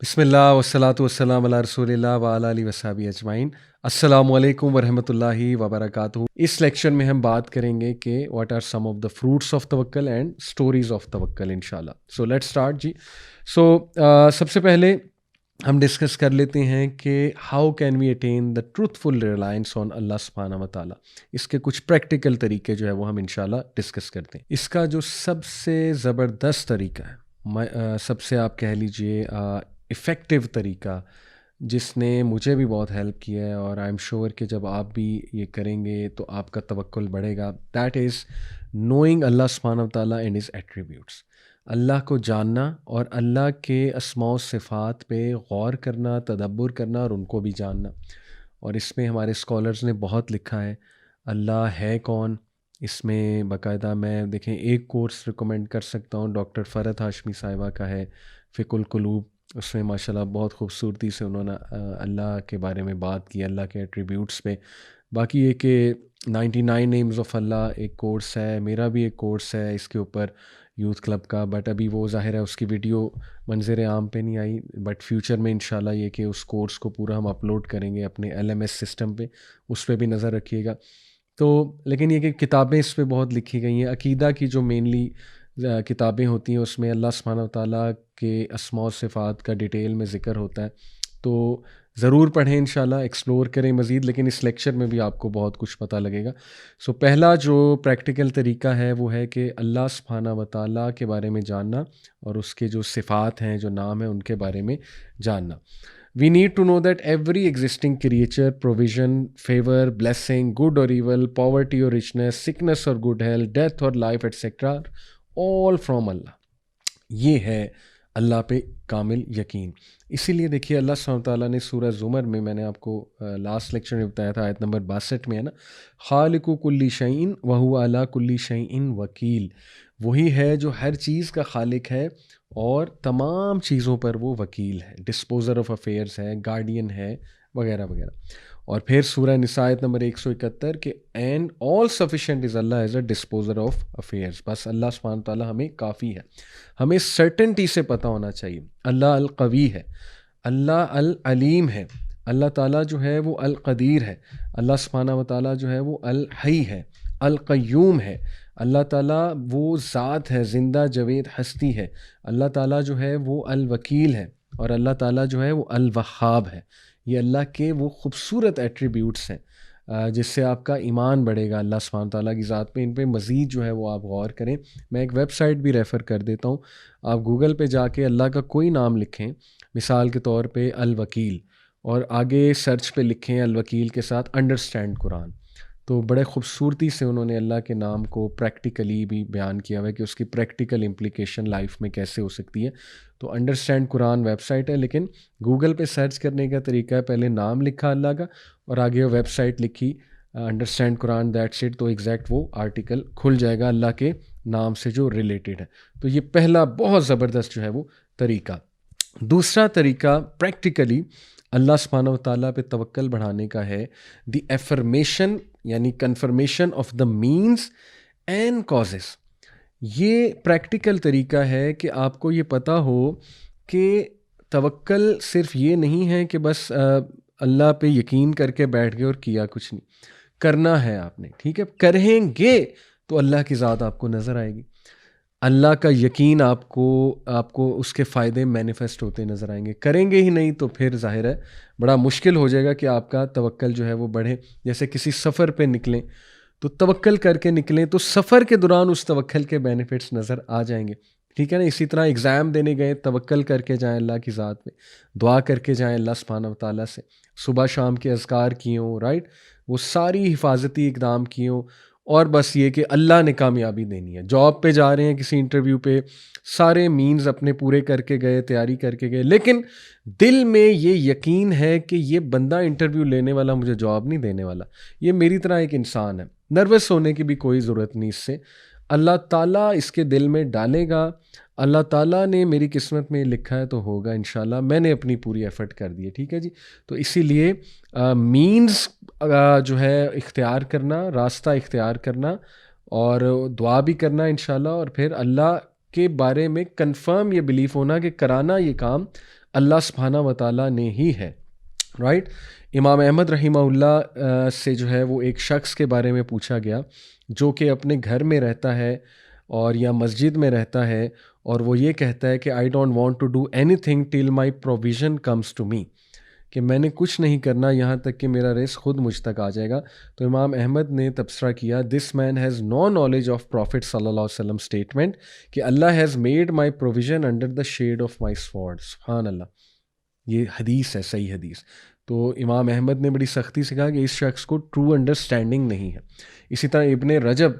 بسم اللہ والصلاۃ والسلام علی رسول اللہ وعلی آلہ وصحبہ اجمعین۔ السلام علیکم ورحمۃ اللہ وبرکاتہ۔ اس لیکچر میں ہم بات کریں گے کہ what are some of the fruits of توکل اینڈ اسٹوریز آف توکل انشاءاللہ۔ سو لیٹ اسٹارٹ جی۔ سو سب سے پہلے ہم ڈسکس کر لیتے ہیں کہ how can we attain the truthful reliance on Allah سبحانہ و تعالیٰ۔ اس کے کچھ پریکٹیکل طریقے جو ہے وہ ہم انشاءاللہ ڈسکس کرتے ہیں۔ اس کا جو سب سے زبردست طریقہ ہے، سب سے آپ کہہ لیجئے افیکٹو طریقہ، جس نے مجھے بھی بہت ہیلپ کیا ہے اور آئی ایم شیور کہ جب آپ بھی یہ کریں گے تو آپ کا توکل بڑھے گا، دیٹ از نوئنگ اللہ سبحانہ و تعالیٰ اینڈ ہز ایٹریبیوٹس۔ اللہ کو جاننا اور اللہ کے اسماء و صفات پہ غور کرنا، تدبر کرنا اور ان کو بھی جاننا۔ اور اس میں ہمارے اسکالرز نے بہت لکھا ہے اللہ ہے کون۔ اس میں باقاعدہ میں دیکھیں ایک کورس ریکمینڈ کر سکتا ہوں، ڈاکٹر فرحت ہاشمی صاحبہ کا ہے فقہ القلوب۔ اس میں ماشاءاللہ بہت خوبصورتی سے انہوں نے اللہ کے بارے میں بات کی، اللہ کے ایٹریبیوٹس پہ۔ باقی یہ کہ 99 نیمز آف اللہ ایک کورس ہے، میرا بھی ایک کورس ہے اس کے اوپر یوتھ کلب کا، بٹ ابھی وہ ظاہر ہے اس کی ویڈیو منظر عام پہ نہیں آئی، بٹ فیوچر میں انشاءاللہ یہ کہ اس کورس کو پورا ہم اپلوڈ کریں گے اپنے LMS سسٹم پہ، اس پہ بھی نظر رکھیے گا۔ تو لیکن یہ کہ کتابیں اس پہ بہت لکھی گئی ہیں، عقیدہ کی جو مینلی کتابیں ہوتی ہیں اس میں اللہ سبحانہ و تعالیٰ کے اسماء و صفات کا ڈیٹیل میں ذکر ہوتا ہے، تو ضرور پڑھیں انشاءاللہ، ایکسپلور کریں مزید، لیکن اس لیکچر میں بھی آپ کو بہت کچھ پتہ لگے گا۔ سو پہلا جو پریکٹیکل طریقہ ہے وہ ہے کہ اللہ سبحانہ و تعالیٰ کے بارے میں جاننا اور اس کے جو صفات ہیں، جو نام ہیں، ان کے بارے میں جاننا۔ We need to know that every existing creature, provision, favor, blessing, good or evil, poverty or richness, sickness or good health, death or life, etc. all from اللہ۔ یہ ہے اللہ پہ کامل یقین۔ اسی لیے دیکھیے اللہ سبحانہ وتعالیٰ نے سورہ زمر میں، میں نے آپ کو لاسٹ لیکچر میں بتایا تھا، آیت نمبر 62 میں ہے نا، خالق کل شیء وہو علی کل شیء وکیل۔ وہی ہے جو ہر چیز کا خالق ہے اور تمام چیزوں پر وہ وکیل ہے، ڈسپوزر آف افیئرس ہے، گارڈین ہے، وغیرہ وغیرہ۔ اور پھر سورہ نساء آیت نمبر 171 کہ and all sufficient is Allah as a disposer of affairs. بس اللہ سبحانہ تعالیٰ ہمیں کافی ہے، ہمیں سرٹنٹی سے پتہ ہونا چاہیے اللہ القوی ہے، اللہ العلیم ہے، اللہ تعالیٰ جو ہے وہ القدیر ہے، اللہ سبحانہ و تعالیٰ جو ہے وہ الحی ہے، القیوم ہے، اللہ تعالیٰ وہ ذات ہے، زندہ جاوید ہستی ہے، اللہ تعالیٰ جو ہے وہ الوکیل ہے، اور اللہ تعالیٰ جو ہے وہ الوہاب ہے۔ یہ اللہ کے وہ خوبصورت ایٹریبیوٹس ہیں جس سے آپ کا ایمان بڑھے گا اللہ سبحانہ تعالیٰ کی ذات پہ۔ ان پہ مزید جو ہے وہ آپ غور کریں۔ میں ایک ویب سائٹ بھی ریفر کر دیتا ہوں، آپ گوگل پہ جا کے اللہ کا کوئی نام لکھیں، مثال کے طور پہ الوکیل، اور آگے سرچ پہ لکھیں الوکیل کے ساتھ انڈرسٹینڈ قرآن، تو بڑے خوبصورتی سے انہوں نے اللہ کے نام کو پریکٹیکلی بھی بیان کیا ہوا ہے کہ اس کی پریکٹیکل امپلیکیشن لائف میں کیسے ہو سکتی ہے۔ تو انڈرسٹینڈ قرآن ویب سائٹ ہے، لیکن گوگل پہ سرچ کرنے کا طریقہ ہے پہلے نام لکھا اللہ کا اور آگے ویب سائٹ لکھی انڈرسٹینڈ قرآن، دیٹس اٹ، تو ایگزیکٹ وہ آرٹیکل کھل جائے گا اللہ کے نام سے جو ریلیٹڈ ہے۔ تو یہ پہلا بہت زبردست جو ہے وہ طریقہ۔ دوسرا طریقہ پریکٹیکلی اللہ سبحانہ و تعالیٰ پہ توکل بڑھانے کا ہے دی ایفرمیشن، یعنی confirmation of the means and causes. یہ پریکٹیکل طریقہ ہے کہ آپ کو یہ پتہ ہو کہ توکل صرف یہ نہیں ہے کہ بس اللہ پہ یقین کر کے بیٹھ گئے اور کیا کچھ نہیں، کرنا ہے آپ نے، ٹھیک ہے، کریں گے تو اللہ کی ذات آپ کو نظر آئے گی، اللہ کا یقین آپ کو اس کے فائدے مینیفیسٹ ہوتے نظر آئیں گے۔ کریں گے ہی نہیں تو پھر ظاہر ہے بڑا مشکل ہو جائے گا کہ آپ کا توکل جو ہے وہ بڑھے۔ جیسے کسی سفر پہ نکلیں تو توکل کر کے نکلیں تو سفر کے دوران اس توکل کے بینیفٹس نظر آ جائیں گے، ٹھیک ہے نا۔ اسی طرح اگزام دینے گئے، توکل کر کے جائیں اللہ کی ذات میں، دعا کر کے جائیں اللہ سبحانہ و تعالیٰ سے، صبح شام کے اذکار کیے ہوں، رائٹ، وہ ساری حفاظتی اقدام کیے ہوں، اور بس یہ کہ اللہ نے کامیابی دینی ہے۔ جاب پہ جا رہے ہیں کسی انٹرویو پہ، سارے مینز اپنے پورے کر کے گئے، تیاری کر کے گئے، لیکن دل میں یہ یقین ہے کہ یہ بندہ انٹرویو لینے والا مجھے جاب نہیں دینے والا، یہ میری طرح ایک انسان ہے، نروس ہونے کی بھی کوئی ضرورت نہیں، اس سے اللہ تعالیٰ اس کے دل میں ڈالے گا، اللہ تعالیٰ نے میری قسمت میں لکھا ہے تو ہوگا انشاءاللہ، میں نے اپنی پوری ایفرٹ کر دی ہے، ٹھیک ہے جی۔ تو اسی لیے مینز جو ہے اختیار کرنا، راستہ اختیار کرنا، اور دعا بھی کرنا انشاءاللہ، اور پھر اللہ کے بارے میں کنفرم یہ بلیف ہونا کہ کرانا یہ کام اللہ سبحانہ و تعالیٰ نے ہی ہے، رائٹ. امام احمد رحمہ اللہ سے جو ہے وہ ایک شخص کے بارے میں پوچھا گیا جو کہ اپنے گھر میں رہتا ہے اور یا مسجد میں رہتا ہے، اور وہ یہ کہتا ہے کہ I don't want to do anything till my provision comes to me, کہ میں نے کچھ نہیں کرنا یہاں تک کہ میرا رزق خود مجھ تک آ جائے گا. تو امام احمد نے تبصرہ کیا، this man has no knowledge of prophet صلی اللہ علیہ وسلم اسٹیٹمنٹ کہ Allah has made my provision under the shade of my sword. سبحان اللہ، یہ حدیث ہے، صحیح حدیث. تو امام احمد نے بڑی سختی سے کہا کہ اس شخص کو ٹرو انڈرسٹینڈنگ نہیں ہے. اسی طرح ابن رجب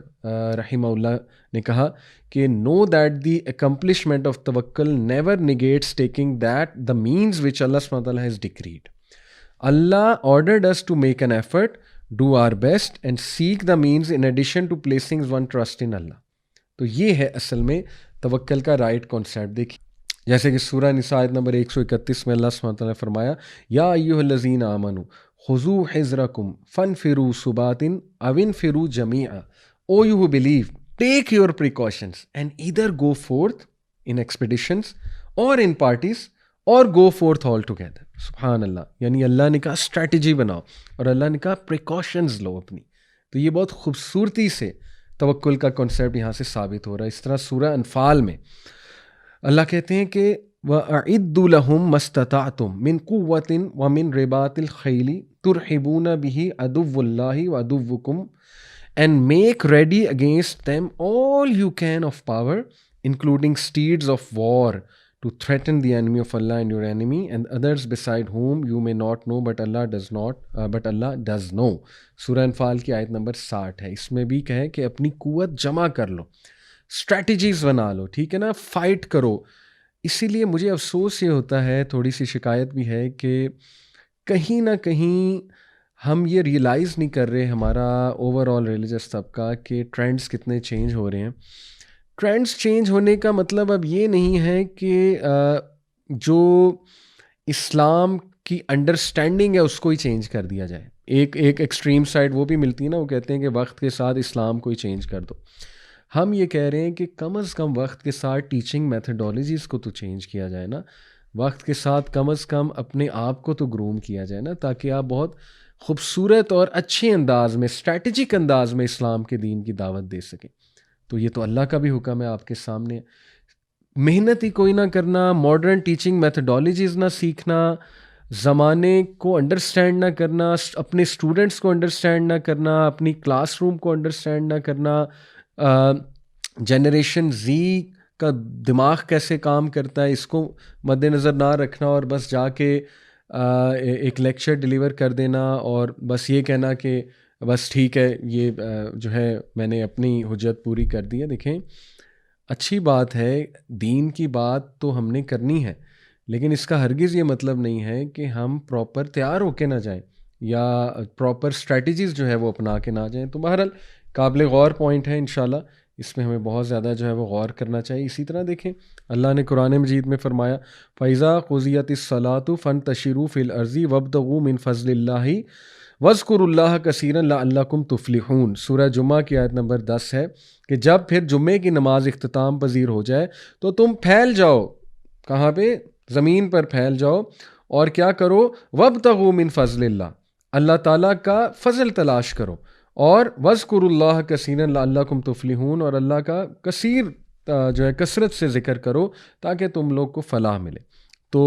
رحمہ اللہ نے کہا کہ know that the accomplishment of توکل never negates taking that the means which Allah سبحانہ وتعالیٰ has decreed. Allah ordered us to make an effort, do our best and seek the means in addition to placing one trust in Allah. تو یہ ہے اصل میں توکل کا رائٹ کانسیپٹ. دیکھیے جیسے کہ سورہ نساء آیت نمبر 131 میں اللہ سبحانہ وتعالیٰ نے فرمایا، یا ایھا الذین آمنوا خذوا حذرکم فانفروا ثبات او انفروا جمیعا. او you who believe, take your precautions and either go forth in expeditions or in parties or go forth all together. سبحان اللہ، یعنی اللہ نے کہا اسٹریٹجی بناؤ اور اللہ نے کہا پریکاشنز لو اپنی. تو یہ بہت خوبصورتی سے توکل کا کنسیپٹ یہاں سے ثابت ہو رہا ہے. اس طرح سورہ انفال میں اللہ کہتے ہیں کہ وَأَعِدُّوا لَهُم مَّا اسْتَطَعْتُم مِّن قُوَّةٍ وَمِن رِّبَاطِ الْخَيْلِ تُرْهِبُونَ بِهِ عَدُوَّ اللَّهِ وَعَدُوَّكُمْ and make ready against them all you can of power including steeds of war to threaten the enemy of Allah and your enemy and others beside whom you may not know but Allah does know. سورہ انفال کی آیت number 60 ہے. اس میں بھی کہے کہ اپنی قوت جمع کر لو، اسٹریٹجیز بنا لو، ٹھیک ہے نا، فائٹ کرو. اسی لیے مجھے افسوس یہ ہوتا ہے، تھوڑی سی شکایت بھی ہے کہ کہیں نہ کہیں ہم یہ ریئلائز نہیں کر رہے، ہمارا اوور آل ریلیجس طبقہ، کہ ٹرینڈز کتنے چینج ہو رہے ہیں. ٹرینڈز چینج ہونے کا مطلب اب یہ نہیں ہے کہ جو اسلام کی انڈرسٹینڈنگ ہے اس کو ہی چینج کر دیا جائے. ایک ایکسٹریم سائڈ وہ بھی ملتی ہے نا، وہ کہتے ہیں کہ وقت کے ساتھ اسلام کو ہی چینج کر دو. ہم یہ کہہ رہے ہیں کہ کم از کم وقت کے ساتھ ٹیچنگ میتھڈالوجیز کو تو چینج کیا جائے نا، وقت کے ساتھ کم از کم اپنے آپ کو تو گروم کیا جائے نا، تاکہ آپ بہت خوبصورت اور اچھے انداز میں، اسٹریٹجک انداز میں اسلام کے دین کی دعوت دے سکیں. تو یہ تو اللہ کا بھی حکم ہے آپ کے سامنے. محنت ہی کوئی نہ کرنا، ماڈرن ٹیچنگ میتھڈالوجیز نہ سیکھنا، زمانے کو انڈرسٹینڈ نہ کرنا، اپنے اسٹوڈنٹس کو انڈرسٹینڈ نہ کرنا، اپنی کلاس روم کو انڈرسٹینڈ نہ کرنا، جنریشن زی کا دماغ کیسے کام کرتا ہے اس کو مد نظر نہ رکھنا، اور بس جا کے ایک لیکچر ڈیلیور کر دینا اور بس یہ کہنا کہ بس ٹھیک ہے، یہ جو ہے میں نے اپنی حجت پوری کر دی ہے. دیکھیں اچھی بات ہے، دین کی بات تو ہم نے کرنی ہے، لیکن اس کا ہرگز یہ مطلب نہیں ہے کہ ہم پراپر تیار ہو کے نہ جائیں یا پراپر اسٹریٹجیز جو ہے وہ اپنا کے نہ جائیں. تو بہرحال قابل غور پوائنٹ ہے، انشاءاللہ اس میں ہمیں بہت زیادہ جو ہے وہ غور کرنا چاہیے. اسی طرح دیکھیں اللہ نے قرآن مجید میں فرمایا فَإِذَا قُضِيَتِ الصَّلَاةُ فَانتَشِرُوا فِي الْأَرْضِ وَابْتَغُوا مِن فَضْلِ اللَّهِ وَاذْكُرُوا اللَّهَ كَثِيرًا لَعَلَّكُمْ تُفْلِحُونَ. سورہ جمعہ کی آیت نمبر 10 ہے کہ جب پھر جمعے کی نماز اختتام پذیر ہو جائے تو تم پھیل جاؤ. کہاں پہ؟ زمین پر پھیل جاؤ اور کیا کرو؟ وَابْتَغُوا مِن فَضْلِ اللَّهِ، اللہ تعالیٰ کا فضل تلاش کرو، اور وَاذْكُرُوا اللَّهَ كَثِيرًا لَعَلَّكُمْ تُفْلِحُونَ، اور اللہ کا کثیر جو ہے کثرت سے ذکر کرو تاکہ تم لوگ کو فلاح ملے. تو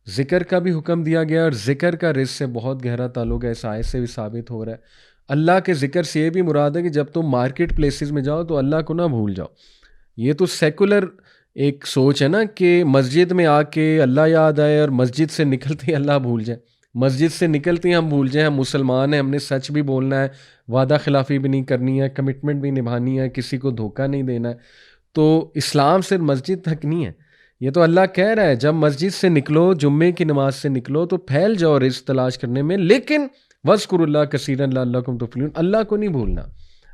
ذکر کا بھی حکم دیا گیا، اور ذکر کا رزق سے بہت گہرا تعلق ہے، اس آیت سے بھی ثابت ہو رہا ہے. اللہ کے ذکر سے یہ بھی مراد ہے کہ جب تم مارکیٹ پلیسز میں جاؤ تو اللہ کو نہ بھول جاؤ. یہ تو سیکولر ایک سوچ ہے نا کہ مسجد میں آ کے اللہ یاد آئے اور مسجد سے نکلتے اللہ بھول جائے. مسجد سے نکلتے ہم بھول جائیں ہم مسلمان ہیں، ہم نے سچ بھی بولنا ہے، وعدہ خلافی بھی نہیں کرنی ہے، کمٹمنٹ بھی نبھانی ہے، کسی کو دھوکہ نہیں دینا ہے. تو اسلام صرف مسجد تک نہیں ہے، یہ تو اللہ کہہ رہا ہے جب مسجد سے نکلو، جمعے کی نماز سے نکلو تو پھیل جاؤ رزق تلاش کرنے میں، لیکن وَاذْكُرُوا اللَّهَ كَثِيرًا لَعَلَّكُمْ تُفْلِحُونَ، اللہ کو نہیں بھولنا.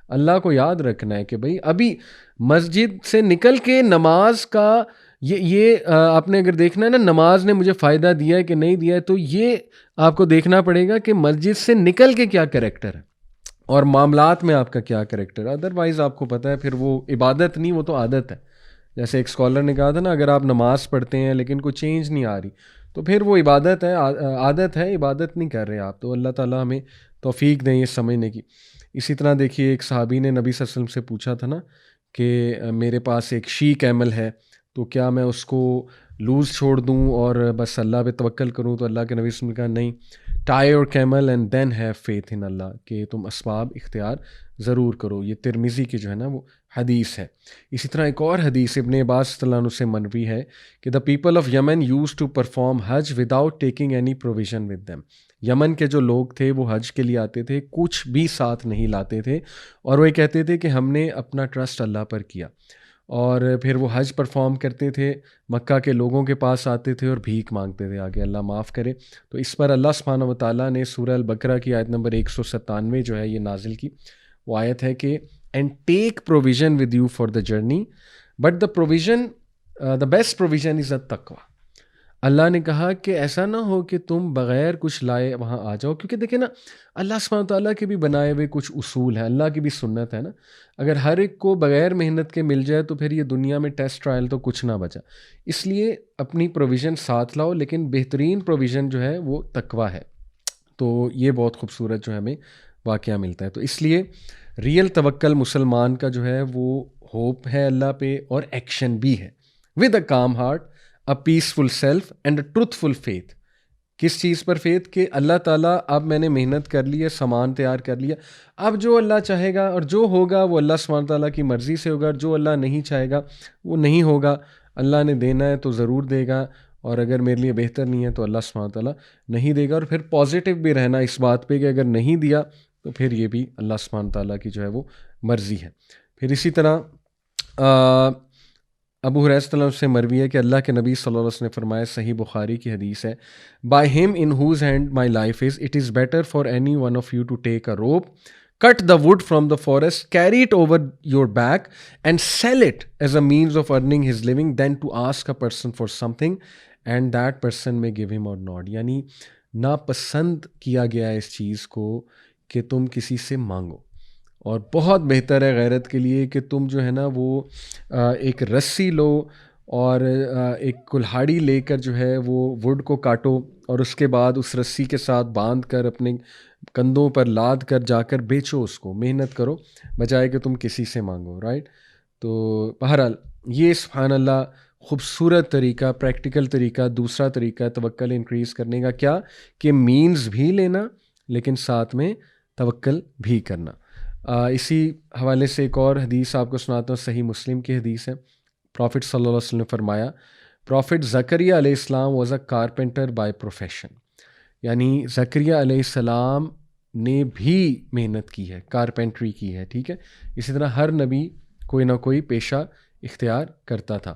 اللہ کو یاد رکھنا ہے کہ بھئی ابھی مسجد سے نکل کے نماز کا یہ آپ نے اگر دیکھنا ہے نا نماز نے مجھے فائدہ دیا ہے کہ نہیں دیا ہے، تو یہ آپ کو دیکھنا پڑے گا کہ مسجد سے نکل کے کیا کریکٹر ہے اور معاملات میں آپ کا کیا کریکٹر ہے. ادروائز آپ کو پتہ ہے پھر وہ عبادت نہیں، وہ تو عادت ہے. جیسے ایک اسکالر نے کہا تھا نا، اگر آپ نماز پڑھتے ہیں لیکن کوئی چینج نہیں آ رہی تو پھر وہ عبادت ہے، عادت ہے، عبادت نہیں کر رہے آپ. تو اللہ تعالیٰ ہمیں توفیق دیں یہ سمجھنے کی. اسی طرح دیکھیے ایک صحابی نے نبی صلی اللہ علیہ وسلم سے پوچھا تھا نا کہ میرے پاس ایک شی کیمل ہے، تو کیا میں اس کو لوز چھوڑ دوں اور بس اللہ پہ توکل کروں؟ تو اللہ کے نبی صلی اللہ علیہ وسلم نے کہا نہیں، tie your camel and then have faith in Allah, کہ تم اسباب اختیار ضرور کرو. یہ ترمذی کی جو ہے نا وہ حدیث ہے. اسی طرح ایک اور حدیث ابن عباس صلی اللہ عنہ سے منوی ہے کہ the people of Yemen use to perform Hajj without taking any provision with them. Yemen کے جو لوگ تھے وہ حج کے لیے آتے تھے، کچھ بھی ساتھ نہیں لاتے تھے، اور وہ کہتے تھے کہ ہم نے اپنا ٹرسٹ اللہ پر کیا. اور پھر وہ حج پرفارم کرتے تھے، مکہ کے لوگوں کے پاس آتے تھے اور بھیک مانگتے تھے آگے اللہ معاف کرے. تو اس پر اللہ سبحانہ و تعالیٰ نے سورہ البقرہ کی آیت نمبر 197 جو ہے یہ نازل کی. وہ آیت ہے کہ and take provision with you for the journey but the provision the best provision is التقویٰ. اللہ نے کہا کہ ایسا نہ ہو کہ تم بغیر کچھ لائے وہاں آ جاؤ، کیونکہ دیکھیں نا اللہ سبحانہ تعالیٰ کے بھی بنائے ہوئے کچھ اصول ہیں، اللہ کی بھی سنت ہے نا. اگر ہر ایک کو بغیر محنت کے مل جائے تو پھر یہ دنیا میں ٹیسٹ ٹرائل تو کچھ نہ بچا. اس لیے اپنی پروویژن ساتھ لاؤ، لیکن بہترین پروویژن جو ہے وہ تقویٰ ہے. تو یہ بہت خوبصورت جو ہے ہمیں واقعہ ملتا ہے. تو اس لیے ریئل توکل مسلمان کا جو ہے وہ ہوپ ہے اللہ پہ اور ایکشن بھی ہے. With a calm heart, a peaceful self and a truthful faith. کس چیز پر فیتھ؟ کہ اللہ تعالیٰ اب میں نے محنت کر لی ہے، سامان تیار کر لیا، اب جو اللہ چاہے گا اور جو ہوگا وہ اللہ سبحانہ تعالیٰ کی مرضی سے ہوگا، اور جو اللہ نہیں چاہے گا وہ نہیں ہوگا. اللہ نے دینا ہے تو ضرور دے گا، اور اگر میرے لیے بہتر نہیں ہے تو اللہ سبحانہ تعالیٰ نہیں دے گا. اور پھر پازیٹیو بھی رہنا اس بات پہ کہ اگر نہیں دیا تو پھر یہ بھی اللہ سبحانہ تعالیٰ کی جو ہے وہ مرضی ہے. پھر اسی طرح ابو ہریرہ صلی اللہ عنہ سے مروی ہے کہ اللہ کے نبی صلی اللہ علیہ وسلم نے فرمایا، صحیح بخاری کی حدیث ہے، by him in whose hand my life is, it is better for any one of you to take a rope, cut the wood from the forest, carry it over your back and sell it as a means of earning his living than to ask a person for something and that person may give him or not. یعنی ناپسند کیا گیا ہے اس چیز کو کہ تم کسی سے مانگو، اور بہت بہتر ہے غیرت کے لیے کہ تم جو ہے نا وہ ایک رسی لو اور ایک کلہاڑی لے کر جو ہے وہ وڈ کو کاٹو، اور اس کے بعد اس رسی کے ساتھ باندھ کر اپنے کندھوں پر لاد کر جا کر بیچو اس کو، محنت کرو بجائے کہ تم کسی سے مانگو. رائٹ؟ تو بہرحال یہ سبحان اللہ خوبصورت طریقہ، پریکٹیکل طریقہ، دوسرا طریقہ توکل انکریز کرنے کا. کیا کہ مینز بھی لینا لیکن ساتھ میں توکل بھی کرنا. اسی حوالے سے ایک اور حدیث آپ کو سناتا ہوں، صحیح مسلم کی حدیث ہے. پروفٹ صلی اللہ علیہ وسلم نے فرمایا، پروفٹ زکریا علیہ السلام was a carpenter by profession. یعنی زکریا علیہ السلام نے بھی محنت کی ہے، کارپینٹری کی ہے. ٹھیک ہے؟ اسی طرح ہر نبی کوئی نہ کوئی پیشہ اختیار کرتا تھا.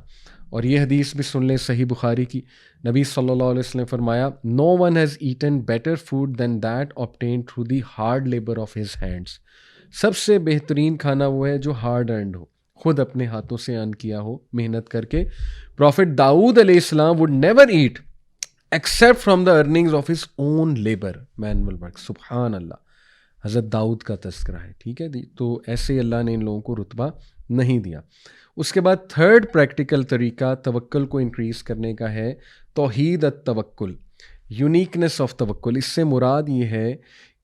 اور یہ حدیث بھی سن لیں، صحیح بخاری کی. نبی صلی اللہ علیہ وسلم نے فرمایا، no one has eaten better food than that obtained through the hard labour of his hands. سب سے بہترین کھانا وہ ہے جو ہارڈ ارنڈ ہو، خود اپنے ہاتھوں سے ارن کیا ہو محنت کر کے. پروفٹ داؤد علیہ السلام would never eat except from the earnings of his own labor, manual work. سبحان اللہ، حضرت داؤد کا تذکرہ ہے. ٹھیک ہے؟ تو ایسے اللہ نے ان لوگوں کو رتبہ نہیں دیا. اس کے بعد تھرڈ پریکٹیکل طریقہ توکل کو انکریز کرنے کا ہے توحید التوکل، یونیکنیس آف توکل. اس سے مراد یہ ہے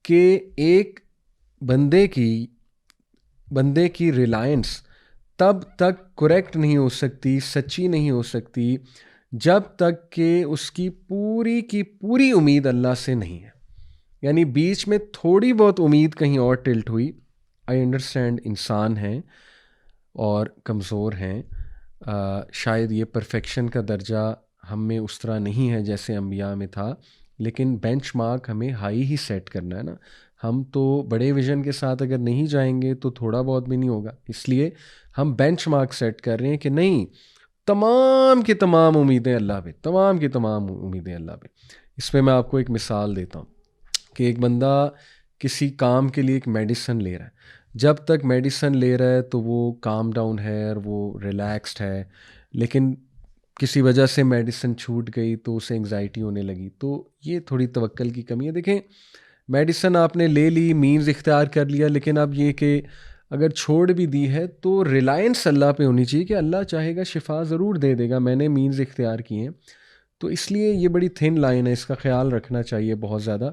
کہ ایک بندے کی ریلائنس تب تک کریکٹ نہیں ہو سکتی، سچی نہیں ہو سکتی، جب تک کہ اس کی پوری امید اللہ سے نہیں ہے. یعنی بیچ میں تھوڑی بہت امید کہیں اور ٹلٹ ہوئی. آئی انڈرسٹینڈ انسان ہیں اور کمزور ہیں، شاید یہ پرفیکشن کا درجہ ہم میں اس طرح نہیں ہے جیسے انبیاء میں تھا، لیکن بینچ مارک ہمیں ہائی ہی سیٹ کرنا ہے نا. ہم تو بڑے ویژن کے ساتھ اگر نہیں جائیں گے تو تھوڑا بہت بھی نہیں ہوگا. اس لیے ہم بینچ مارک سیٹ کر رہے ہیں کہ نہیں، تمام کی تمام امیدیں اللہ پہ، تمام کی تمام امیدیں اللہ پہ. اس پہ میں آپ کو ایک مثال دیتا ہوں کہ ایک بندہ کسی کام کے لیے ایک میڈیسن لے رہا ہے. جب تک میڈیسن لے رہا ہے تو وہ کام ڈاؤن ہے اور وہ ریلیکسڈ ہے، لیکن کسی وجہ سے میڈیسن چھوٹ گئی تو اسے انگزائٹی ہونے لگی. تو یہ تھوڑی توکل کی کمی ہے. دیکھیں، میڈیسن آپ نے لے لی، مینز اختیار کر لیا، لیکن اب یہ کہ اگر چھوڑ بھی دی ہے تو ریلائنس اللہ پہ ہونی چاہیے کہ اللہ چاہے گا شفا ضرور دے دے گا، میں نے مینز اختیار کیے ہیں. تو اس لیے یہ بڑی تھن لائن ہے، اس کا خیال رکھنا چاہیے بہت زیادہ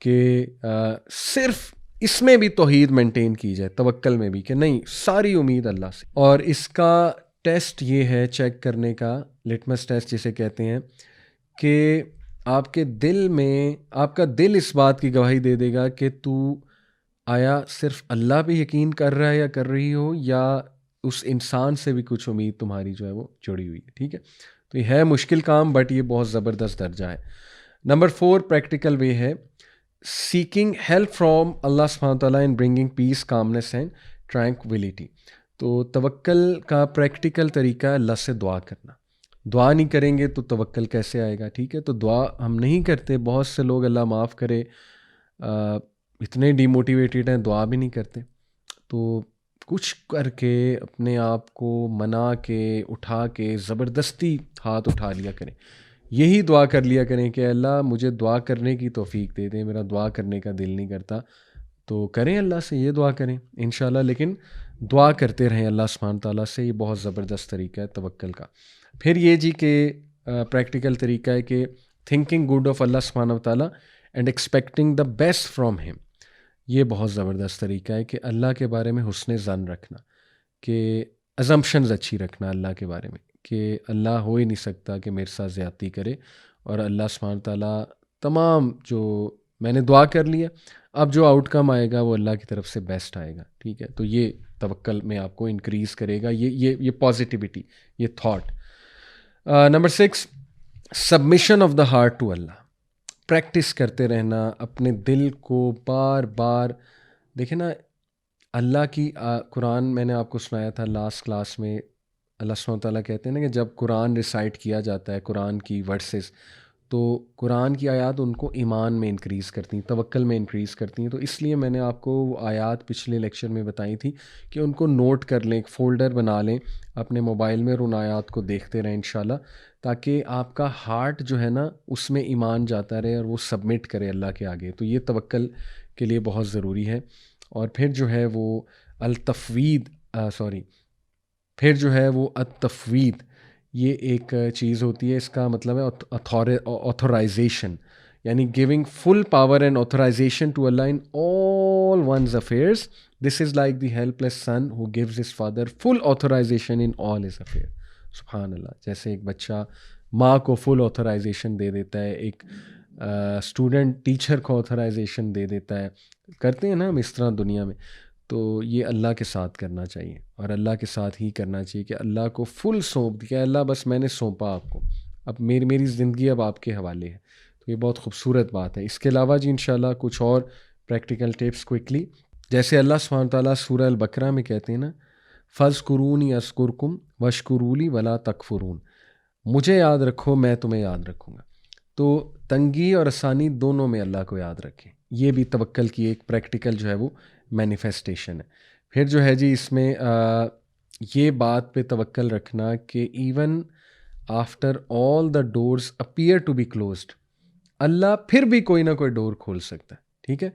کہ صرف اس میں بھی توحید مینٹین کی جائے، توکل میں بھی، کہ نہیں ساری امید اللہ سے. اور اس کا ٹیسٹ یہ ہے چیک کرنے کا، لٹمس ٹیسٹ جسے کہتے ہیں، کہ آپ کے دل میں، آپ کا دل اس بات کی گواہی دے دے گا کہ تو آیا صرف اللہ پہ یقین کر رہا ہے یا کر رہی ہو، یا اس انسان سے بھی کچھ امید تمہاری جو ہے وہ جڑی ہوئی ہے. ٹھیک ہے، تو یہ ہے مشکل کام، بٹ یہ بہت زبردست درجہ ہے. نمبر 4 پریکٹیکل وے ہے سیکنگ ہیلپ فرام اللہ سبحانہ تعالیٰ in bringing piece, commons and tranquillity. تو توکل کا پریکٹیکل طریقہ ہے اللہ سے دعا کرنا. دعا نہیں کریں گے تو توکل کیسے آئے گا؟ ٹھیک ہے، تو دعا ہم نہیں کرتے. بہت سے لوگ، اللہ معاف کرے، اتنے ڈی موٹیویٹیڈ ہیں، دعا بھی نہیں کرتے. تو کچھ کر کے اپنے آپ کو منا کے، اٹھا کے، زبردستی ہاتھ اٹھا لیا کریں. یہی دعا کر لیا کریں کہ اللہ مجھے دعا کرنے کی توفیق دے دیں، میرا دعا کرنے کا دل نہیں کرتا. تو کریں اللہ سے، یہ دعا کریں انشاءاللہ، لیکن دعا کرتے رہیں اللہ سبحانہ تعالیٰ سے. یہ بہت زبردست طریقہ ہے توکل کا. پھر یہ جی کہ پریکٹیکل طریقہ ہے کہ تھنکنگ گڈ آف اللہ سبحانہ تعالیٰ and expecting the best from ہم. یہ بہت زبردست طریقہ ہے کہ اللہ کے بارے میں حسن ظن رکھنا، کہ ازمپشنز اچھی رکھنا اللہ کے بارے میں، کہ اللہ ہو ہی نہیں سکتا کہ میرے ساتھ زیادتی کرے، اور اللہ سبحانہ تعالیٰ تمام جو میں نے دعا کر لیا، اب جو آؤٹ کم آئے گا وہ اللہ کی طرف سے بیسٹ آئے گا. ٹھیک ہے، تو یہ توکل میں آپ کو انکریز کرے گا، یہ پازیٹیوٹی، یہ thought. Number 6 submission of the heart to اللہ. پریکٹس کرتے رہنا اپنے دل کو بار بار. دیکھیں نا، اللہ کی قرآن میں نے آپ کو سنایا تھا لاسٹ کلاس میں، اللہ سبحانہ تعالیٰ کہتے ہیں نا کہ جب قرآن ریسائٹ کیا جاتا ہے، قرآن کی ورسز، تو قرآن کی آیات ان کو ایمان میں انکریز کرتی ہیں، توکل میں انکریز کرتی ہیں. تو اس لیے میں نے آپ کو وہ آیات پچھلے لیکچر میں بتائی تھی کہ ان کو نوٹ کر لیں، ایک فولڈر بنا لیں اپنے موبائل میں، اور ان آیات کو دیکھتے رہیں انشاءاللہ، تاکہ آپ کا ہارٹ جو ہے نا اس میں ایمان جاتا رہے اور وہ سبمٹ کرے اللہ کے آگے. تو یہ توکل کے لیے بہت ضروری ہے. اور پھر جو ہے وہ پھر جو ہے وہ التفوید، یہ ایک چیز ہوتی ہے، اس کا مطلب ہے آتھورائزیشن، یعنی giving full power and authorization to اللہ in all one's affairs. This is like the helpless son who gives his father full authorization in all his affair. سبحان اللہ. جیسے ایک بچہ ماں کو فل آتھورائزیشن دے دیتا ہے، ایک اسٹوڈنٹ ٹیچر کو آتھورائزیشن دے دیتا ہے، کرتے ہیں نا ہم اس طرح دنیا میں. تو یہ اللہ کے ساتھ کرنا چاہیے، اور اللہ کے ساتھ ہی کرنا چاہیے کہ اللہ کو فل سونپ دیا، اللہ بس میں نے سونپا آپ کو، اب میری زندگی اب آپ کے حوالے ہے. تو یہ بہت خوبصورت بات ہے. اس کے علاوہ جی انشاءاللہ کچھ اور پریکٹیکل ٹپس کوئکلی. جیسے اللہ سبحانہ تعالیٰ سورہ البقرہ میں کہتے ہیں نا، فَاذْكُرُونِی أَذْكُرْكُمْ وَاشْكُرُوا لِی وَلَا تَکْفُرُونَ. مجھے یاد رکھو، میں تمہیں یاد رکھوں گا. تو تنگی اور آسانی دونوں میں اللہ کو یاد رکھیں. یہ بھی توکل کی ایک پریکٹیکل جو ہے وہ مینیفیسٹیشن ہے. پھر جو ہے جی اس میں یہ بات پہ توکل رکھنا کہ even after all the doors appear to be closed, اللہ پھر بھی کوئی نہ کوئی ڈور کھول سکتا ہے. ٹھیک ہے،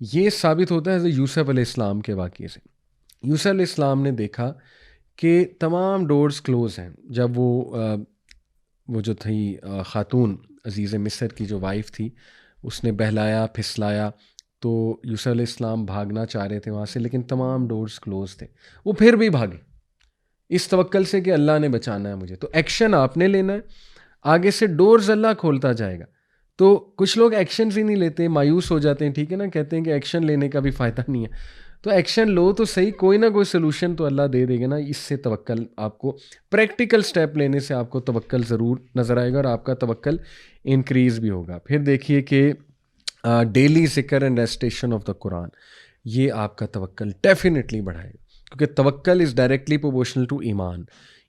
یہ ثابت ہوتا ہے حضرت یوسف علیہ السلام کے واقعے سے. یوسف علیہ السلام نے دیکھا کہ تمام ڈورز کلوز ہیں. جب وہ جو تھی خاتون عزیز مصر کی جو وائف تھی، اس نے بہلایا پھسلایا، تو یوسف علیہ السلام بھاگنا چاہ رہے تھے وہاں سے، لیکن تمام ڈورز کلوز تھے. وہ پھر بھی بھاگے اس توکل سے کہ اللہ نے بچانا ہے مجھے. تو ایکشن آپ نے لینا ہے، آگے سے ڈورز اللہ کھولتا جائے گا. تو کچھ لوگ ایکشنز ہی نہیں لیتے، مایوس ہو جاتے ہیں. ٹھیک ہے نا، کہتے ہیں کہ ایکشن لینے کا بھی فائدہ نہیں ہے. تو ایکشن لو تو صحیح، کوئی نہ کوئی سلوشن تو اللہ دے دے گا نا. اس سے توکل آپ کو، پریکٹیکل سٹیپ لینے سے آپ کو توکل ضرور نظر آئے گا، اور آپ کا توکل انکریز بھی ہوگا. پھر دیکھیے کہ ڈیلی ذکر اینڈ ریسٹیشن آف دا قرآن، یہ آپ کا توکل ڈیفینیٹلی بڑھائے گا، کیونکہ توکل از ڈائریکٹلی پروپورشنل ٹو ایمان.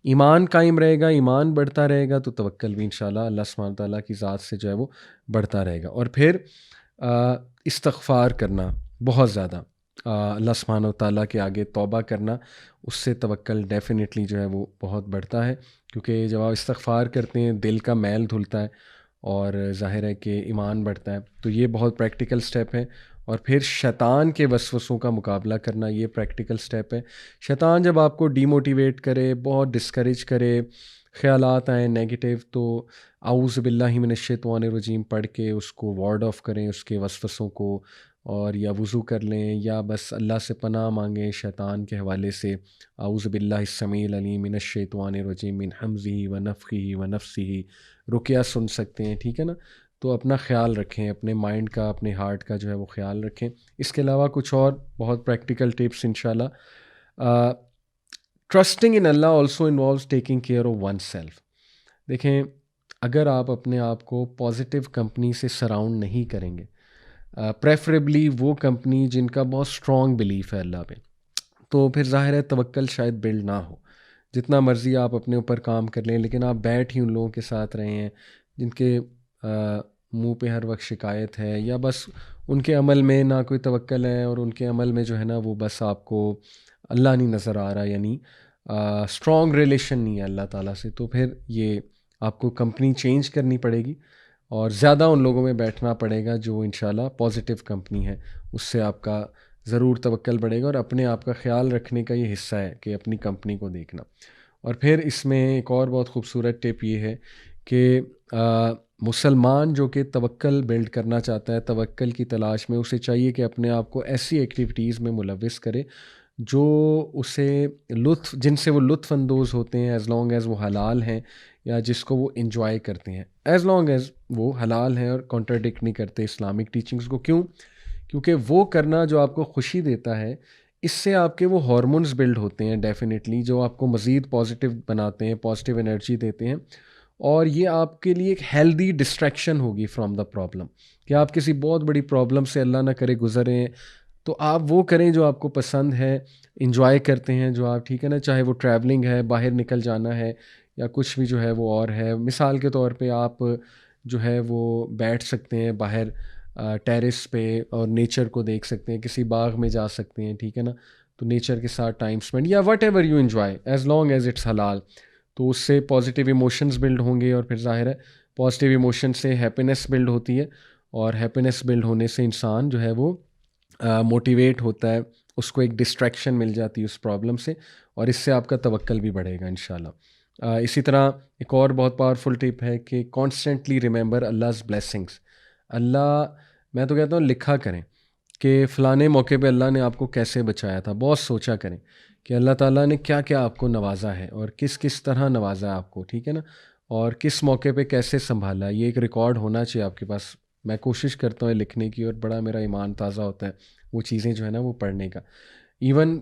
ایمان قائم رہے گا، ایمان بڑھتا رہے گا، تو توکل بھی انشاءاللہ اللہ سبحانہ تعالیٰ کی ذات سے جو ہے وہ بڑھتا رہے گا. اور پھر استغفار کرنا بہت زیادہ، اللہ سبحانہ تعالیٰ کے آگے توبہ کرنا، اس سے توکل ڈیفینیٹلی جو ہے وہ بہت بڑھتا ہے. کیونکہ جب آپ استغفار کرتے ہیں دل کا میل دھلتا ہے، اور ظاہر ہے کہ ایمان بڑھتا ہے. تو یہ بہت پریکٹیکل سٹیپ ہے. اور پھر شیطان کے وسوسوں کا مقابلہ کرنا، یہ پریکٹیکل سٹیپ ہے. شیطان جب آپ کو ڈی موٹیویٹ کرے، بہت ڈسکریج کرے، خیالات آئیں نیگیٹو تو اعوذ باللہ من الشیطان الرجیم پڑھ کے اس کو وارڈ آف کریں، اس کے وسوسوں کو، اور یا وضو کر لیں یا بس اللہ سے پناہ مانگیں شیطان کے حوالے سے، اعوذ باللہ السمیع العلیم من الشیطان الرجیم من حمزہ ونفخہ ونفثہ، رقیہ سن سکتے ہیں، ٹھیک ہے نا. تو اپنا خیال رکھیں، اپنے مائنڈ کا، اپنے ہارٹ کا جو ہے وہ خیال رکھیں. اس کے علاوہ کچھ اور بہت پریکٹیکل ٹپس انشاءاللہ. Trusting in Allah also involves taking care of one self. دیکھیں، اگر آپ اپنے آپ کو پازیٹیو کمپنی سے سراؤنڈ نہیں کریں گے، پریفریبلی وہ کمپنی جن کا بہت اسٹرانگ بلیف ہے اللہ پہ، تو پھر ظاہر ہے توکل شاید بلڈ نہ ہو. جتنا مرضی آپ اپنے اوپر کام کر لیں، لیکن آپ بیٹھ ہی ان لوگوں کے ساتھ رہے ہیں جن کے منہ پہ ہر وقت شکایت ہے، یا بس ان کے عمل میں نہ کوئی توکل ہے، اور ان کے عمل میں جو ہے نا وہ بس آپ کو اللہ نہیں نظر آ رہا، یعنی اسٹرانگ ریلیشن نہیں ہے اللہ تعالیٰ سے، تو پھر یہ آپ کو کمپنی چینج کرنی پڑے گی اور زیادہ ان لوگوں میں بیٹھنا پڑے گا جو انشاءاللہ پازیٹیو کمپنی ہے. اس سے آپ کا ضرور توکل بڑھے گا، اور اپنے آپ کا خیال رکھنے کا یہ حصہ ہے کہ اپنی کمپنی کو دیکھنا. اور پھر اس میں ایک اور بہت خوبصورت ٹپ یہ ہے کہ مسلمان جو کہ توکل بلڈ کرنا چاہتا ہے، توکل کی تلاش میں، اسے چاہیے کہ اپنے آپ کو ایسی ایکٹیویٹیز میں ملوث کرے جو اسے جن سے وہ لطف اندوز ہوتے ہیں، ایز لانگ ایز وہ حلال ہیں، یا جس کو وہ انجوائے کرتے ہیں، ایز لانگ ایز وہ حلال ہیں اور کانٹراڈکٹ نہیں کرتے اسلامک ٹیچنگز کو. کیوں؟ کیونکہ وہ کرنا جو آپ کو خوشی دیتا ہے، اس سے آپ کے وہ ہارمونز بلڈ ہوتے ہیں ڈیفینیٹلی، جو آپ کو مزید پازیٹیو بناتے ہیں، پازیٹیو انرجی دیتے ہیں، اور یہ آپ کے لیے ایک ہیلدی ڈسٹریکشن ہوگی فرام دا پرابلم. کہ آپ کسی بہت بڑی پرابلم سے اللہ نہ کرے گزریں، تو آپ وہ کریں جو آپ کو پسند ہے، انجوائے کرتے ہیں جو آپ، ٹھیک ہے نا، چاہے وہ ٹریولنگ ہے، باہر نکل جانا ہے، یا کچھ بھی جو ہے وہ اور ہے. مثال کے طور پہ آپ جو ہے وہ بیٹھ سکتے ہیں باہر ٹیرس پہ اور نیچر کو دیکھ سکتے ہیں، کسی باغ میں جا سکتے ہیں، ٹھیک ہے نا. تو نیچر کے ساتھ ٹائم اسپینڈ، یا whatever you enjoy as long as it's حلال. تو اس سے پازیٹیو ایموشنز بلڈ ہوں گے، اور پھر ظاہر ہے پازیٹیو ایموشن سے ہیپینس بلڈ ہوتی ہے، اور ہیپینس بلڈ ہونے سے انسان جو ہے وہ موٹیویٹ ہوتا ہے، اس کو ایک ڈسٹریکشن مل جاتی ہے اس پرابلم سے، اور اس سے آپ کا توکل بھی بڑھے گا انشاءاللہ. اسی طرح ایک اور بہت پاورفل ٹپ ہے کہ کانسٹنٹلی ریممبر اللہز بلیسنگس. اللہ، میں تو کہتا ہوں لکھا کریں کہ فلانے موقع پہ اللہ نے آپ کو کیسے بچایا تھا. بہت سوچا کریں کہ اللہ تعالیٰ نے کیا کیا آپ کو نوازا ہے، اور کس کس طرح نوازا ہے آپ کو، ٹھیک ہے نا، اور کس موقع پہ کیسے سنبھالا. یہ ایک ریکارڈ ہونا چاہیے آپ کے پاس. میں کوشش کرتا ہوں لکھنے کی، اور بڑا میرا ایمان تازہ ہوتا ہے وہ چیزیں جو ہے نا وہ پڑھنے کا. ایون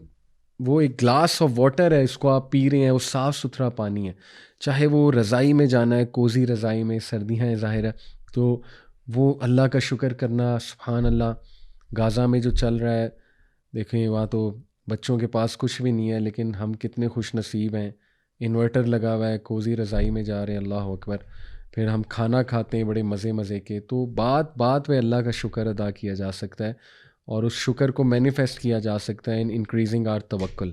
وہ ایک گلاس آف واٹر ہے، اس کو آپ پی رہے ہیں، وہ صاف ستھرا پانی ہے، چاہے وہ رضائی میں جانا ہے، کوزی رضائی میں، سردیاں ہیں ظاہر ہے، تو وہ اللہ کا شکر کرنا. سبحان اللہ. غازہ میں جو چل رہا ہے، دیکھیں وہاں تو بچوں کے پاس کچھ بھی نہیں ہے، لیکن ہم کتنے خوش نصیب ہیں، انورٹر لگا ہوا ہے، کوزی رضائی میں جا رہے ہیں، اللہ اکبر. پھر ہم کھانا کھاتے ہیں بڑے مزے مزے کے. تو بات پہ اللہ کا شکر ادا کیا جا سکتا ہے، اور اس شکر کو مینیفیسٹ کیا جا سکتا ہے ان انکریزنگ آر توکل،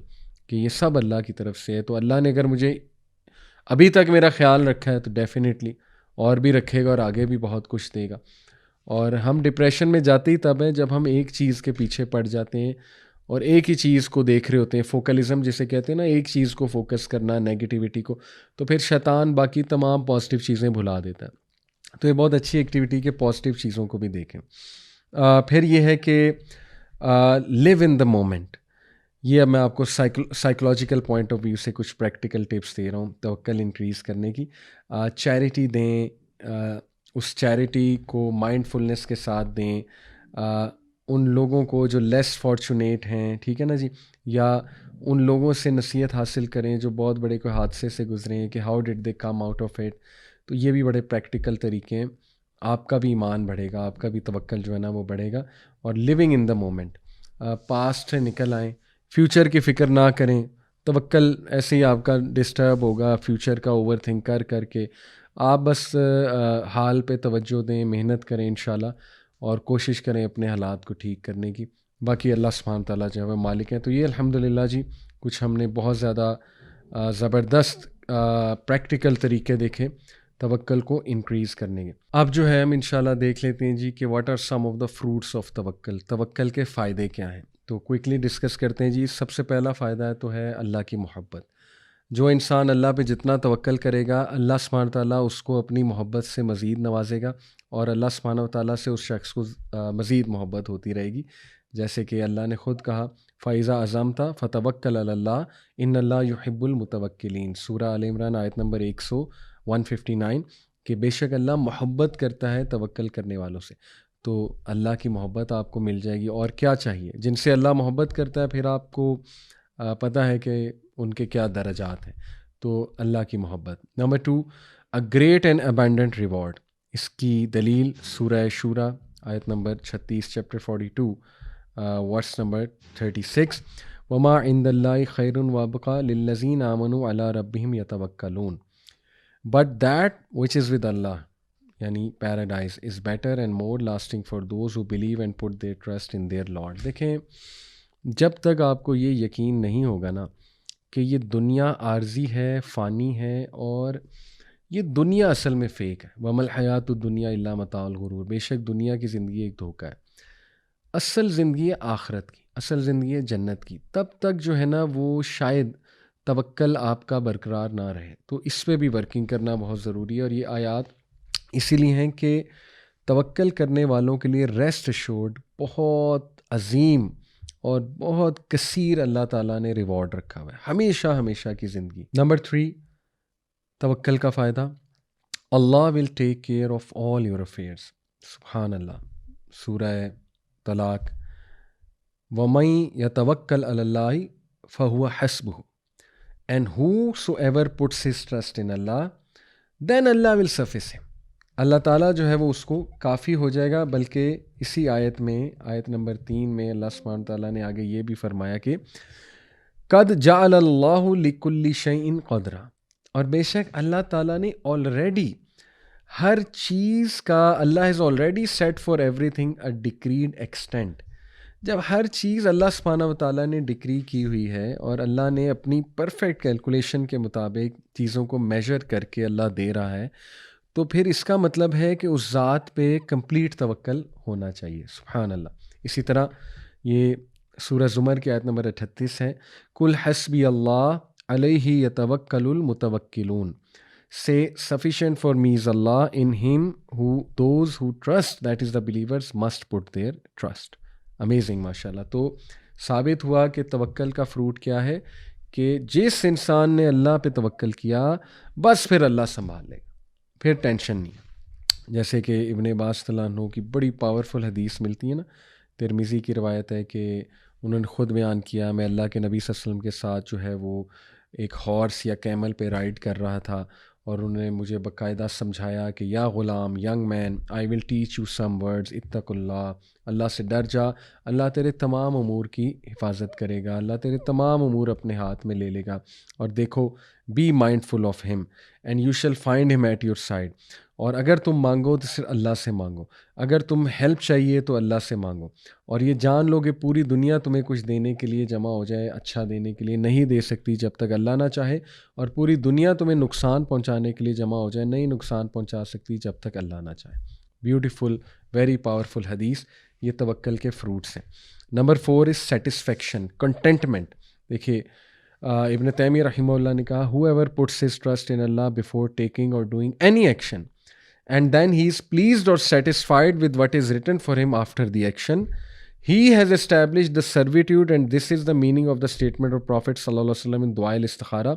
کہ یہ سب اللہ کی طرف سے ہے. تو اللہ نے اگر مجھے ابھی تک میرا خیال رکھا ہے تو ڈیفینیٹلی اور بھی رکھے گا، اور آگے بھی بہت کچھ دے گا. اور ہم ڈپریشن میں جاتے ہی تب ہیں جب ہم ایک چیز کے پیچھے پڑ جاتے ہیں اور ایک ہی چیز کو دیکھ رہے ہوتے ہیں. فوکلزم جسے کہتے ہیں نا، ایک چیز کو فوکس کرنا، نیگیٹیوٹی کو، تو پھر شیطان باقی تمام پازیٹیو چیزیں بھلا دیتا ہے. تو یہ بہت اچھی ایکٹیویٹی کہ پازیٹیو چیزوں کو بھی دیکھیں. پھر یہ ہے کہ لیو ان دا مومنٹ. یہ اب میں آپ کو سائیکولوجیکل پوائنٹ آف ویو سے کچھ پریکٹیکل ٹپس دے رہا ہوں توکل انکریز کرنے کی. چیریٹی دیں، اس چیریٹی کو مائنڈ فلنس کے ساتھ دیں. ان لوگوں کو جو لیس فارچونیٹ ہیں، ٹھیک ہے نا جی، یا ان لوگوں سے نصیحت حاصل کریں جو بہت بڑے کوئی حادثے سے گزرے ہیں، کہ how did they come out of it. تو یہ بھی بڑے پریکٹیکل طریقے ہیں. آپ کا بھی ایمان بڑھے گا، آپ کا بھی توکل جو ہے نا وہ بڑھے گا. اور living in the moment, past سے نکل آئیں، فیوچر کی فکر نہ کریں. توکل ایسے ہی آپ کا ڈسٹرب ہوگا فیوچر کا اوور تھنک کر کے. آپ بس حال پہ توجہ دیں، محنت کریں انشاءاللہ، اور کوشش کریں اپنے حالات کو ٹھیک کرنے کی. باقی اللہ سبحانہ تعالیٰ جو ہے وہ مالک ہیں. تو یہ الحمدللہ جی کچھ ہم نے بہت زیادہ زبردست پریکٹیکل طریقے دیکھے توکل کو انکریز کرنے کے. اب جو ہے ہم انشاءاللہ دیکھ لیتے ہیں جی کہ what are some of the fruits of توکل. توکل کے فائدے کیا ہیں، تو کوئکلی ڈسکس کرتے ہیں جی. سب سے پہلا فائدہ تو ہے اللہ کی محبت. جو انسان اللہ پہ جتنا توکل کرے گا اللہ سبحانہ تعالیٰ اس کو اپنی محبت سے مزید نوازے گا، اور اللہ سبحانہ تعالیٰ سے اس شخص کو مزید محبت ہوتی رہے گی، جیسے کہ اللہ نے خود کہا فَإِذَا عَزَمْتَ فَتَوَكَّلْ عَلَى اللَّهِ إِنَّ اللَّهَ يُحِبُّ الْمُتَوَكِّلِينَ، سورہ آل عمران آیت نمبر 159، کہ بے شک اللہ محبت کرتا ہے توکل کرنے والوں سے۔ تو اللہ کی محبت آپ کو مل جائے گی، اور کیا چاہیے؟ جن سے اللہ محبت کرتا ہے پھر آپ کو پتہ ہے کہ ان کے کیا درجات ہیں، تو اللہ کی محبت۔ Number 2، a great and abundant reward, اس کی دلیل سورہ شورا آیت نمبر 36، چیپٹر 42، ورس نمبر 36، وما عند اللہ خیر وابقى للذین آمنوا علی ربہم یتوکلون، but that which is with Allah یعنی paradise is better and more lasting for those who believe and put their trust in their lord. دیکھیں، جب تک آپ کو یہ یقین نہیں ہوگا نا کہ یہ دنیا عارضی ہے، فانی ہے، اور یہ دنیا اصل میں فیک ہے، وَمَا الْحَيَاةُ الدُّنْيَا إِلَّا مَتَاعُ الْغُرُورِ، بے شک دنیا کی زندگی ایک دھوکہ ہے، اصل زندگی ہے آخرت کی، اصل زندگی ہے جنت کی۔ تب تک جو ہے نا وہ شاید توکل آپ کا برقرار نہ رہے، تو اس پہ بھی ورکنگ کرنا بہت ضروری ہے، اور یہ آیات اسی لیے ہیں کہ توکل کرنے والوں کے لیے ریسٹ ایشورڈ بہت عظیم اور بہت کثیر اللہ تعالیٰ نے ریوارڈ رکھا ہوا ہے ہمیشہ ہمیشہ کی زندگی۔ نمبر 3، توکل کا فائدہ، Allah will take care of all your affairs, سبحان اللہ، سورہ طلاق، وَمَن يَتَوَكَّلْ عَلَى اللَّهِ فَهُوَ حَسْبُهُ and whosoever puts his trust in Allah then Allah will suffice him، اللہ تعالیٰ جو ہے وہ اس کو کافی ہو جائے گا۔ بلکہ اسی آیت میں، آیت نمبر 3 میں اللہ سبحانہ تعالیٰ نے آگے یہ بھی فرمایا کہ قد جعل اللہ لکل شیء قدرا، اور بے شک اللہ تعالیٰ نے آلریڈی ہر چیز کا، Allah has already set for everything a decreed extent. جب ہر چیز اللہ سبحانہ و تعالیٰ نے ڈکری کی ہوئی ہے اور اللہ نے اپنی پرفیکٹ کیلکولیشن کے مطابق چیزوں کو میجر کر کے اللہ دے رہا ہے، تو پھر اس کا مطلب ہے کہ اس ذات پہ کمپلیٹ توکل ہونا چاہیے، سبحان اللہ۔ اسی طرح یہ سورہ زمر کی آیت نمبر 38 ہے، کل حسبی اللہ علیہ یتوکل المتوکلون، say sufficient for me is Allah, in him those who trust, that is the believers, must put their trust۔ Amazing, ماشاء اللہ۔ تو ثابت ہوا کہ توکل کا فروٹ کیا ہے کہ جس انسان نے اللہ پہ توکل کیا بس پھر اللہ سنبھال لے گا، پھر ٹینشن نہیں ہے۔ جیسے کہ ابن عباس رضی اللہ عنہ کی بڑی پاورفل حدیث ملتی ہے نا، ترمذی کی روایت ہے کہ انہوں نے خود بیان کیا، میں اللہ کے نبی صلی اللہ علیہ وسلم کے ساتھ جو ہے وہ ایک ہارس یا کیمل پہ رائڈ کر رہا تھا، اور انہوں نے مجھے باقاعدہ سمجھایا کہ یا غلام، young man, I will teach you some words, اتق اللہ، اللہ سے ڈر جا، اللہ تیرے تمام امور کی حفاظت کرے گا، اللہ تیرے تمام امور اپنے ہاتھ میں لے لے گا، اور دیکھو بی مائنڈ فل آف ہم اینڈ یو شیل فائنڈ ہم ایٹ یور سائڈ، اور اگر تم مانگو تو صرف اللہ سے مانگو، اگر تم ہیلپ چاہیے تو اللہ سے مانگو، اور یہ جان لو کہ پوری دنیا تمہیں کچھ دینے کے لیے جمع ہو جائے، اچھا دینے کے لیے نہیں دے سکتی جب تک اللہ نہ چاہے، اور پوری دنیا تمہیں نقصان پہنچانے کے لیے جمع ہو جائے، نہیں نقصان پہنچا سکتی جب تک اللہ نہ چاہے۔ بیوٹیفل، ویری پاورفل حدیث، یہ توکل کے فروٹس ہیں۔ نمبر 4 از سیٹسفیکشن، کنٹینٹمنٹ۔ دیکھیے ابن تیمیہ رحمہ اللہ نے کہا whoever puts his trust in Allah before taking or doing any action and then he is pleased or satisfied with what is written for him after the action, he has established the servitude, and this is the meaning of the statement of Prophet sallallahu alaihi wasallam in dua al-istikhara,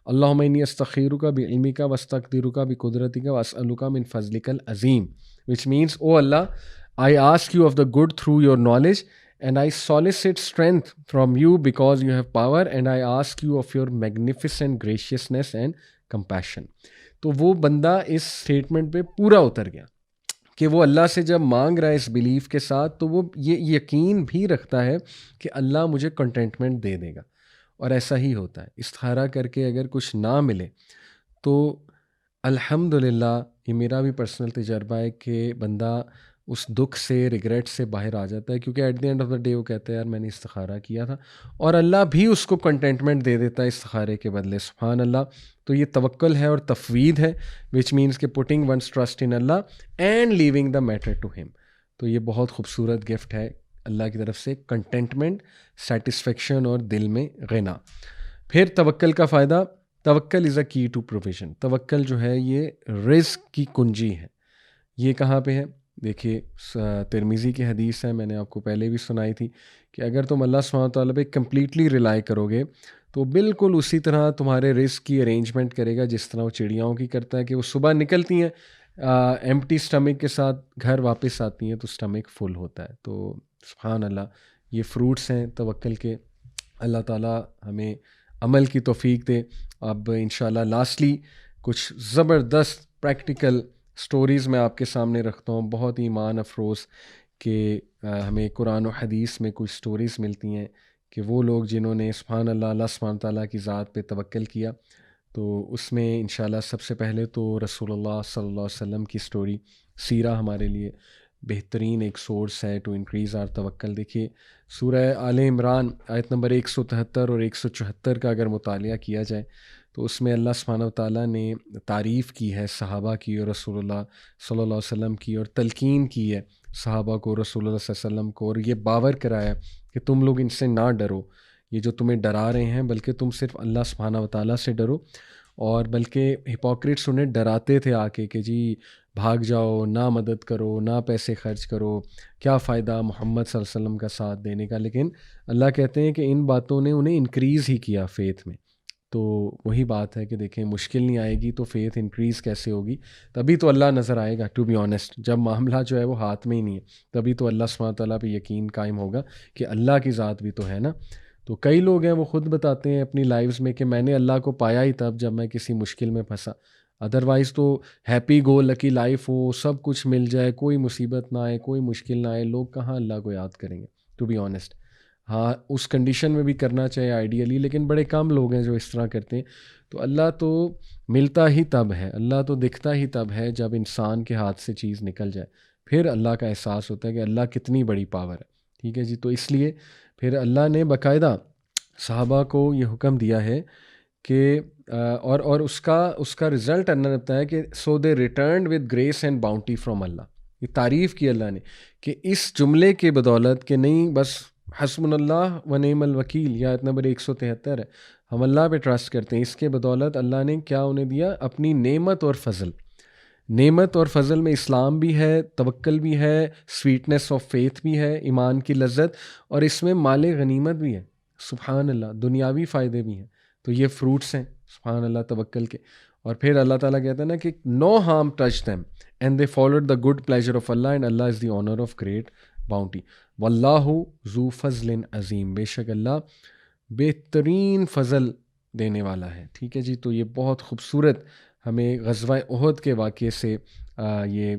Allahumma inni astakhiruka bi ilmika wa astaqdiruka bi qudratika wa as'aluka min fazlika al-azim, which means, oh Allah, I ask you of the good through your knowledge, and I solicit strength from you because you have power, and I ask you of your magnificent graciousness and compassion۔ تو وہ بندہ اس statement پہ پورا اتر گیا کہ وہ اللہ سے جب مانگ رہا ہے اس بیلیف کے ساتھ، تو وہ یہ یقین بھی رکھتا ہے کہ اللہ مجھے کنٹینٹمنٹ دے دے گا، اور ایسا ہی ہوتا ہے۔ استخارہ کر کے اگر کچھ نہ ملے تو الحمدللہ، یہ میرا بھی پرسنل تجربہ ہے کہ بندہ اس دکھ سے، ریگریٹ سے باہر آ جاتا ہے، کیونکہ at the end of the day وہ کہتا ہے یار میں نے استخارہ کیا تھا، اور اللہ بھی اس کو کنٹینٹمنٹ دے دیتا ہے استخارے کے بدلے، سبحان اللہ۔ تو یہ توکل ہے اور تفویض ہے، وچ مینس کہ پٹنگ ونس ٹرسٹ ان اللہ and leaving the matter to him. تو یہ بہت خوبصورت گفٹ ہے اللہ کی طرف سے، کنٹینٹمنٹ، سیٹسفیکشن اور دل میں غنا۔ پھر توکل کا فائدہ، توکل از اے کی ٹو پروویژن. توکل جو ہے یہ رزق کی کنجی ہے. یہ کہاں پہ ہے؟ دیکھیے ترمذی کی حدیث ہے، میں نے آپ کو پہلے بھی سنائی تھی کہ اگر تم اللہ سبحانہ وتعالیٰ پہ کمپلیٹلی ریلائی کرو گے تو بالکل اسی طرح تمہارے رزق کی ارینجمنٹ کرے گا جس طرح وہ چڑیاؤں کی کرتا ہے کہ وہ صبح نکلتی ہیں ایمٹی سٹمک کے ساتھ، گھر واپس آتی ہیں تو سٹمک فل ہوتا ہے. تو سبحان اللہ، یہ فروٹس ہیں توکل کے. اللہ تعالیٰ ہمیں عمل کی توفیق دے. اب انشاءاللہ لاسٹلی کچھ زبردست پریکٹیکل سٹوریز میں آپ کے سامنے رکھتا ہوں، بہت ایمان افروز کہ ہمیں قرآن و حدیث میں کچھ سٹوریز ملتی ہیں کہ وہ لوگ جنہوں نے سبحان اللہ اللہ سبحانہ تعالیٰ کی ذات پہ توکل کیا. تو اس میں انشاءاللہ سب سے پہلے تو رسول اللہ صلی اللہ علیہ وسلم کی سٹوری، سیرہ ہمارے لیے بہترین ایک سورس ہے ٹو انکریز آر توکل. دیکھیے سورہ آل عمران آیت نمبر 173 اور 174 کا اگر مطالعہ کیا جائے تو اس میں اللہ سبحانہ وتعالیٰ نے تعریف کی ہے صحابہ کی اور رسول اللہ صلی اللہ علیہ وسلم کی، اور تلقین کی ہے صحابہ کو، رسول اللہ صلی اللہ علیہ وسلم کو، اور یہ باور کرایا کہ تم لوگ ان سے نہ ڈرو، یہ جو تمہیں ڈرا رہے ہیں بلکہ تم صرف اللہ سبحانہ وتعالیٰ سے ڈرو. اور بلکہ ہپوکریٹس انہیں ڈراتے تھے آ کے کہ جی بھاگ جاؤ، نہ مدد کرو، نہ پیسے خرچ کرو، کیا فائدہ محمد صلی اللہ علیہ وسلم کا ساتھ دینے کا. لیکن اللہ کہتے ہیں کہ ان باتوں نے انہیں انکریز ہی کیا فیتھ میں. تو وہی بات ہے کہ دیکھیں مشکل نہیں آئے گی تو فیتھ انکریز کیسے ہوگی؟ تبھی تو اللہ نظر آئے گا. ٹو بی آنیسٹ، جب معاملہ جو ہے وہ ہاتھ میں ہی نہیں ہے تبھی تو اللہ سبحانہ تعالیٰ پہ یقین قائم ہوگا کہ اللہ کی ذات بھی تو ہے نا. تو کئی لوگ ہیں وہ خود بتاتے ہیں اپنی لائفز میں کہ میں نے اللہ کو پایا ہی تب جب میں کسی مشکل میں پھنسا، ادروائز تو ہیپی گو لکی لائف ہو، سب کچھ مل جائے، کوئی مصیبت نہ آئے، کوئی مشکل نہ آئے، لوگ کہاں اللہ کو یاد کریں گے؟ ٹو بی آنیسٹ، ہاں اس کنڈیشن میں بھی کرنا چاہیے آئیڈیلی، لیکن بڑے کم لوگ ہیں جو اس طرح کرتے ہیں. تو اللہ تو ملتا ہی تب ہے، اللہ تو دکھتا ہی تب ہے جب انسان کے ہاتھ سے چیز نکل جائے، پھر اللہ کا احساس ہوتا ہے کہ اللہ کتنی بڑی پاور ہے. ٹھیک ہے جی. تو اس لیے پھر اللہ نے باقاعدہ صحابہ کو یہ حکم دیا ہے کہ اور اس کا رزلٹ اللہ نے بتایا کہ so they returned with grace and bounty from Allah. یہ تعریف کی اللہ نے کہ اس جملے کے بدولت کہ نہیں بس حسبنا اللہ و نعم الوکیل، یا آیت نمبر 173 ہے، ہم اللہ پہ ٹرسٹ کرتے ہیں، اس کے بدولت اللہ نے کیا انہیں دیا؟ اپنی نعمت اور فضل. نعمت اور فضل میں اسلام بھی ہے، توکل بھی ہے، سویٹنس آف فیتھ بھی ہے، ایمان کی لذت، اور اس میں مال غنیمت بھی ہے. سبحان اللہ، دنیاوی فائدے بھی ہیں. تو یہ فروٹس ہیں سبحان اللہ توکل کے. اور پھر اللہ تعالیٰ کہتا ہے نا کہ no harm touch them and they followed the good pleasure of اللہ اینڈ اللہ is the owner of great bounty. واللہ ذو فضل عظیم، بے شک اللہ بہترین فضل دینے والا ہے. ٹھیک ہے جی. تو یہ بہت خوبصورت ہمیں غزوہ احد کے واقعے سے یہ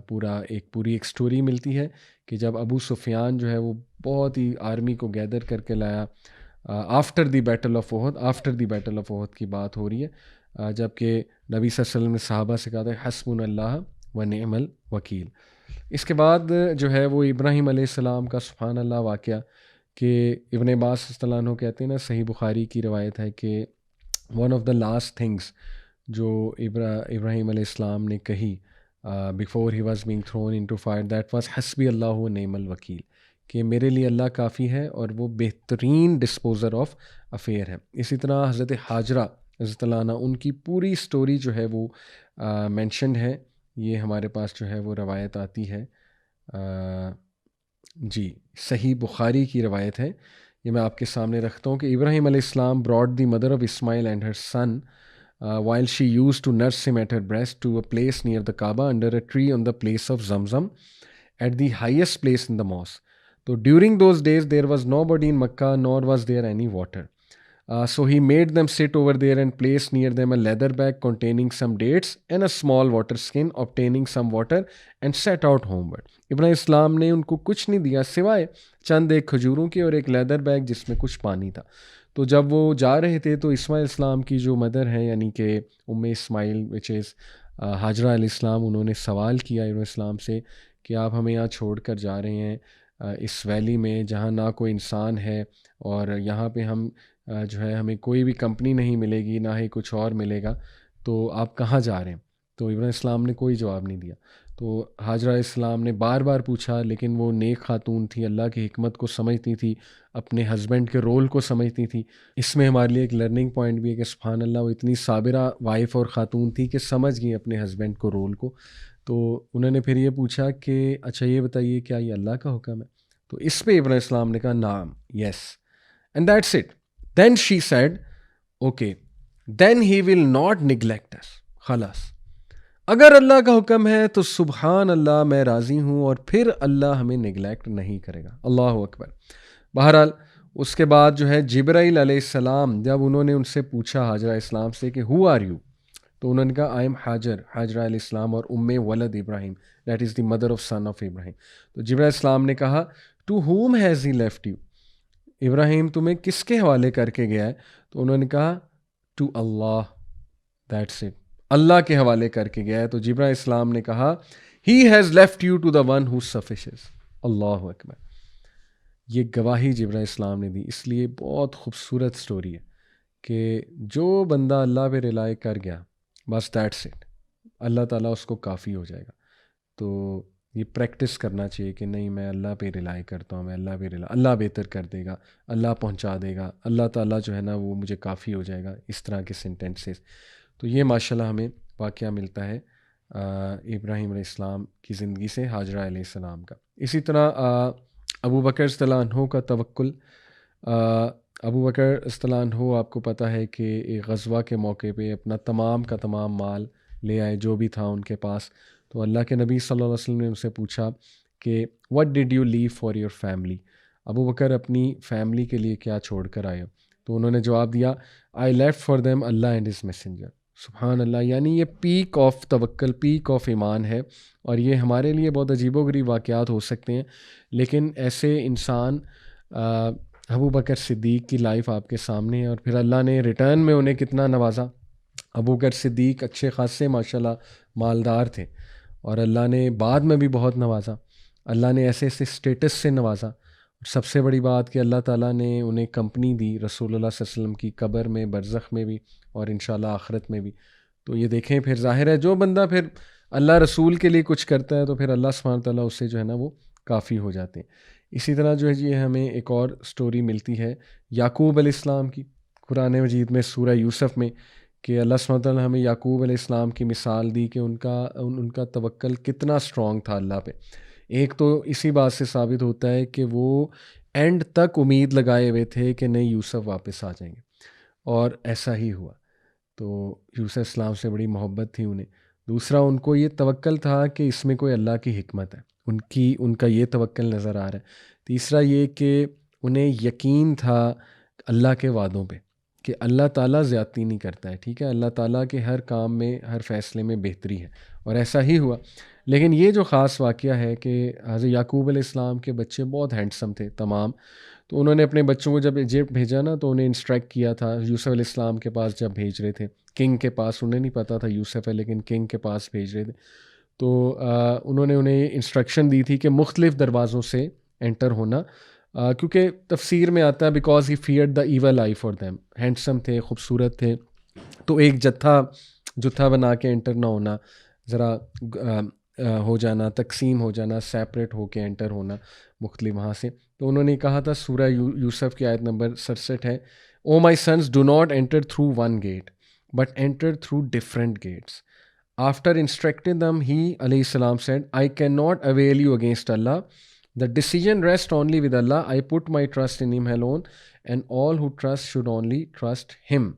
پوری ایک سٹوری ملتی ہے کہ جب ابو سفیان جو ہے وہ بہت ہی آرمی کو گیدر کر کے لایا آفٹر دی بیٹل آف احد کی بات ہو رہی ہے، جب کہ نبی صلی اللہ علیہ وسلم نے صحابہ سے کہا تھا حسبنا اللہ و نعم الوکیل. اس کے بعد جو ہے وہ ابراہیم علیہ السلام کا سبحان اللہ واقعہ کہ ابن عباس رضی اللہ عنہ کہتے ہیں نا، صحیح بخاری کی روایت ہے کہ one of the last things جو ابراہیم علیہ السلام نے کہی before he was being thrown into fire, that was حسبی اللہ و نعم الوکیل، کہ میرے لیے اللہ کافی ہے اور وہ بہترین ڈسپوزر آف افیئر ہے. اسی طرح حضرت حاجرہ رضی اللہ عنہ، ان کی پوری سٹوری جو ہے وہ مینشنڈ ہے. یہ ہمارے پاس جو ہے وہ روایت آتی ہے جی صحیح بخاری کی روایت ہے. یہ میں آپ کے سامنے رکھتا ہوں کہ ابراہیم علیہ السلام brought the mother of Ismail and her son while she used to nurse him at her breast to a place near the Kaaba under a tree on the place of Zamzam at the highest place in the mosque. So during those days there was nobody in Makkah nor was there any water. So he made them sit over there and placed near them a leather bag containing some dates and a small water skin, obtaining some water and set out homeward. ابراہیم اسلام نے ان کو کچھ نہیں دیا سوائے چند ایک کھجوروں کی اور ایک لیدر بیگ جس میں کچھ پانی تھا. تو جب وہ جا رہے تھے تو اسماعیل اسلام کی جو مدر ہیں یعنی کہ اسماعیل وچ از حاجرہ علیہ السلام، انہوں نے سوال کیا ابراہیم اسلام سے کہ آپ ہمیں یہاں چھوڑ کر جا رہے ہیں اس ویلی میں جہاں نہ کوئی انسان ہے اور یہاں پہ ہم جو ہے ہمیں کوئی بھی کمپنی نہیں ملے گی، نہ ہی کچھ اور ملے گا، تو آپ کہاں جا رہے ہیں؟ تو ابراہیم اسلام نے کوئی جواب نہیں دیا. تو حاجرہ علیہ السلام نے بار بار پوچھا، لیکن وہ نیک خاتون تھی، اللہ کی حکمت کو سمجھتی تھی، اپنے ہسبینڈ کے رول کو سمجھتی تھی۔ اس میں ہمارے لیے ایک لرننگ پوائنٹ بھی ہے کہ سبحان اللہ وہ اتنی صابرہ وائف اور خاتون تھی کہ سمجھ گئی اپنے ہسبینڈ کو، رول کو۔ تو انہوں نے پھر یہ پوچھا کہ اچھا یہ بتائیے کیا یہ اللہ کا حکم ہے؟ تو اس پہ ابراہیم السلام نے کہا نعم، yes, and that's it. Then she said okay then he will not neglect us, خلاص اگر اللہ کا حکم ہے تو سبحان اللہ میں راضی ہوں، اور پھر اللہ ہمیں نگلیکٹ نہیں کرے گا۔ اللہ اکبر۔ بہرحال اس کے بعد جو ہے جبرائیل علیہ السلام، جب انہوں نے ان سے پوچھا حاجرہ علیہ السلام سے کہ ہو آر یو، تو انہوں نے کہا آئی ایم حاجر، حاجرہ علیہ السلام اور ولد Ibrahim, that is the mother of son of Ibrahim. تو جبرائیل علیہ السلام نے کہا to whom has he left you, Ibrahim تمہیں کس کے حوالے کر کے گیا ہے؟ تو انہوں نے کہا ٹو اللہ، دیٹس اٹ، اللہ کے حوالے کر کے گیا ہے۔ تو جبرائیل علیہ السلام نے کہا he has left you to the one who suffices. اللہ اکبر۔ یہ گواہی جبرائیل علیہ السلام نے دی، اس لیے بہت خوبصورت سٹوری ہے کہ جو بندہ اللہ پہ ریلائی کر گیا بس دیٹس اٹ، اللہ تعالیٰ اس کو کافی ہو جائے گا۔ تو یہ پریکٹس کرنا چاہیے کہ نہیں میں اللہ پہ ریلائی کرتا ہوں، میں اللہ پہ اللہ بہتر کر دے گا، اللہ پہنچا دے گا، اللہ تعالیٰ جو ہے نا وہ مجھے کافی ہو جائے گا، اس طرح کے سینٹینسز۔ تو یہ ماشاءاللہ ہمیں واقعہ ملتا ہے ابراہیم علیہ السلام کی زندگی سے، حاجرہ علیہ السلام کا۔ اسی طرح ابو بکر رضی اللہ عنہ کا توکل۔ ابو بکر رضی اللہ عنہ آپ کو پتہ ہے کہ ایک غزوہ کے موقع پہ اپنا تمام کا تمام مال لے آئے جو بھی تھا ان کے پاس۔ تو اللہ کے نبی صلی اللہ علیہ وسلم نے ان سے پوچھا کہ what did you leave for your family؟ ابو بکر اپنی فیملی کے لیے کیا چھوڑ کر آئے ہو؟ تو انہوں نے جواب دیا I left for them Allah and his messenger۔ سبحان اللہ، یعنی یہ پیک آف توکل، پیک آف ایمان ہے، اور یہ ہمارے لیے بہت عجیب و غریب واقعات ہو سکتے ہیں، لیکن ایسے انسان ابو بکر صدیق کی لائف آپ کے سامنے ہے، اور پھر اللہ نے ریٹرن میں انہیں کتنا نوازا۔ ابو بکر صدیق اچھے خاصے ماشاءاللہ مالدار تھے، اور اللہ نے بعد میں بھی بہت نوازا، اللہ نے ایسے ایسے اسٹیٹس سے نوازا۔ سب سے بڑی بات کہ اللہ تعالیٰ نے انہیں کمپنی دی رسول اللہ صلی اللہ علیہ وسلم کی قبر میں، برزخ میں بھی، اور انشاءاللہ آخرت میں بھی۔ تو یہ دیکھیں، پھر ظاہر ہے جو بندہ پھر اللہ رسول کے لیے کچھ کرتا ہے تو پھر اللہ سبحانہ تعالیٰ اسے جو ہے نا وہ کافی ہو جاتے ہیں۔ اسی طرح جو ہے یہ ہمیں ایک اور سٹوری ملتی ہے یعقوب علیہ السلام کی، قرآن مجید میں سورہ یوسف میں، کہ اللہ سبحانہ تعالیٰ نے ہمیں یعقوب علیہ السلام کی مثال دی کہ ان کا توکل کتنا اسٹرانگ تھا اللہ پہ۔ ایک تو اسی بات سے ثابت ہوتا ہے کہ وہ اینڈ تک امید لگائے ہوئے تھے کہ نہیں یوسف واپس آ جائیں گے، اور ایسا ہی ہوا۔ تو یوسف السلام سے بڑی محبت تھی انہیں۔ دوسرا ان کو یہ توکل تھا کہ اس میں کوئی اللہ کی حکمت ہے، ان کا یہ توکل نظر آ رہا ہے۔ تیسرا یہ کہ انہیں یقین تھا اللہ کے وعدوں پہ کہ اللہ تعالیٰ زیادتی نہیں کرتا ہے، ٹھیک ہے، اللہ تعالیٰ کے ہر کام میں، ہر فیصلے میں بہتری ہے، اور ایسا ہی ہوا۔ لیکن یہ جو خاص واقعہ ہے کہ حضرت یعقوب علیہ السلام کے بچے بہت ہینڈسم تھے تمام، تو انہوں نے اپنے بچوں کو جب ایجپٹ بھیجا نا تو انہیں انسٹرکٹ کیا تھا یوسف علیہ السلام کے پاس، جب بھیج رہے تھے کنگ کے پاس، انہیں نہیں پتہ تھا یوسف ہے لیکن کنگ کے پاس بھیج رہے تھے، تو انہوں نے انہیں انسٹرکشن دی تھی کہ مختلف دروازوں سے انٹر ہونا، کیونکہ تفسیر میں آتا ہے because he feared the evil eye for them, handsome تھے، خوبصورت تھے، تو ایک جتھا بنا کے انٹر نہ ہونا، ذرا ہو جانا، تقسیم ہو جانا، سیپریٹ ہو کے انٹر ہونا مختلف وہاں سے۔ تو انہوں نے کہا تھا، سورہ یوسف کی آیت نمبر 67 ہے، O my sons do not enter through one gate but enter through different gates. After instructing them he علیہ السلام said I can not avail you against Allah, the decision rests only with Allah, I put my trust in him alone and all who trust should only trust him۔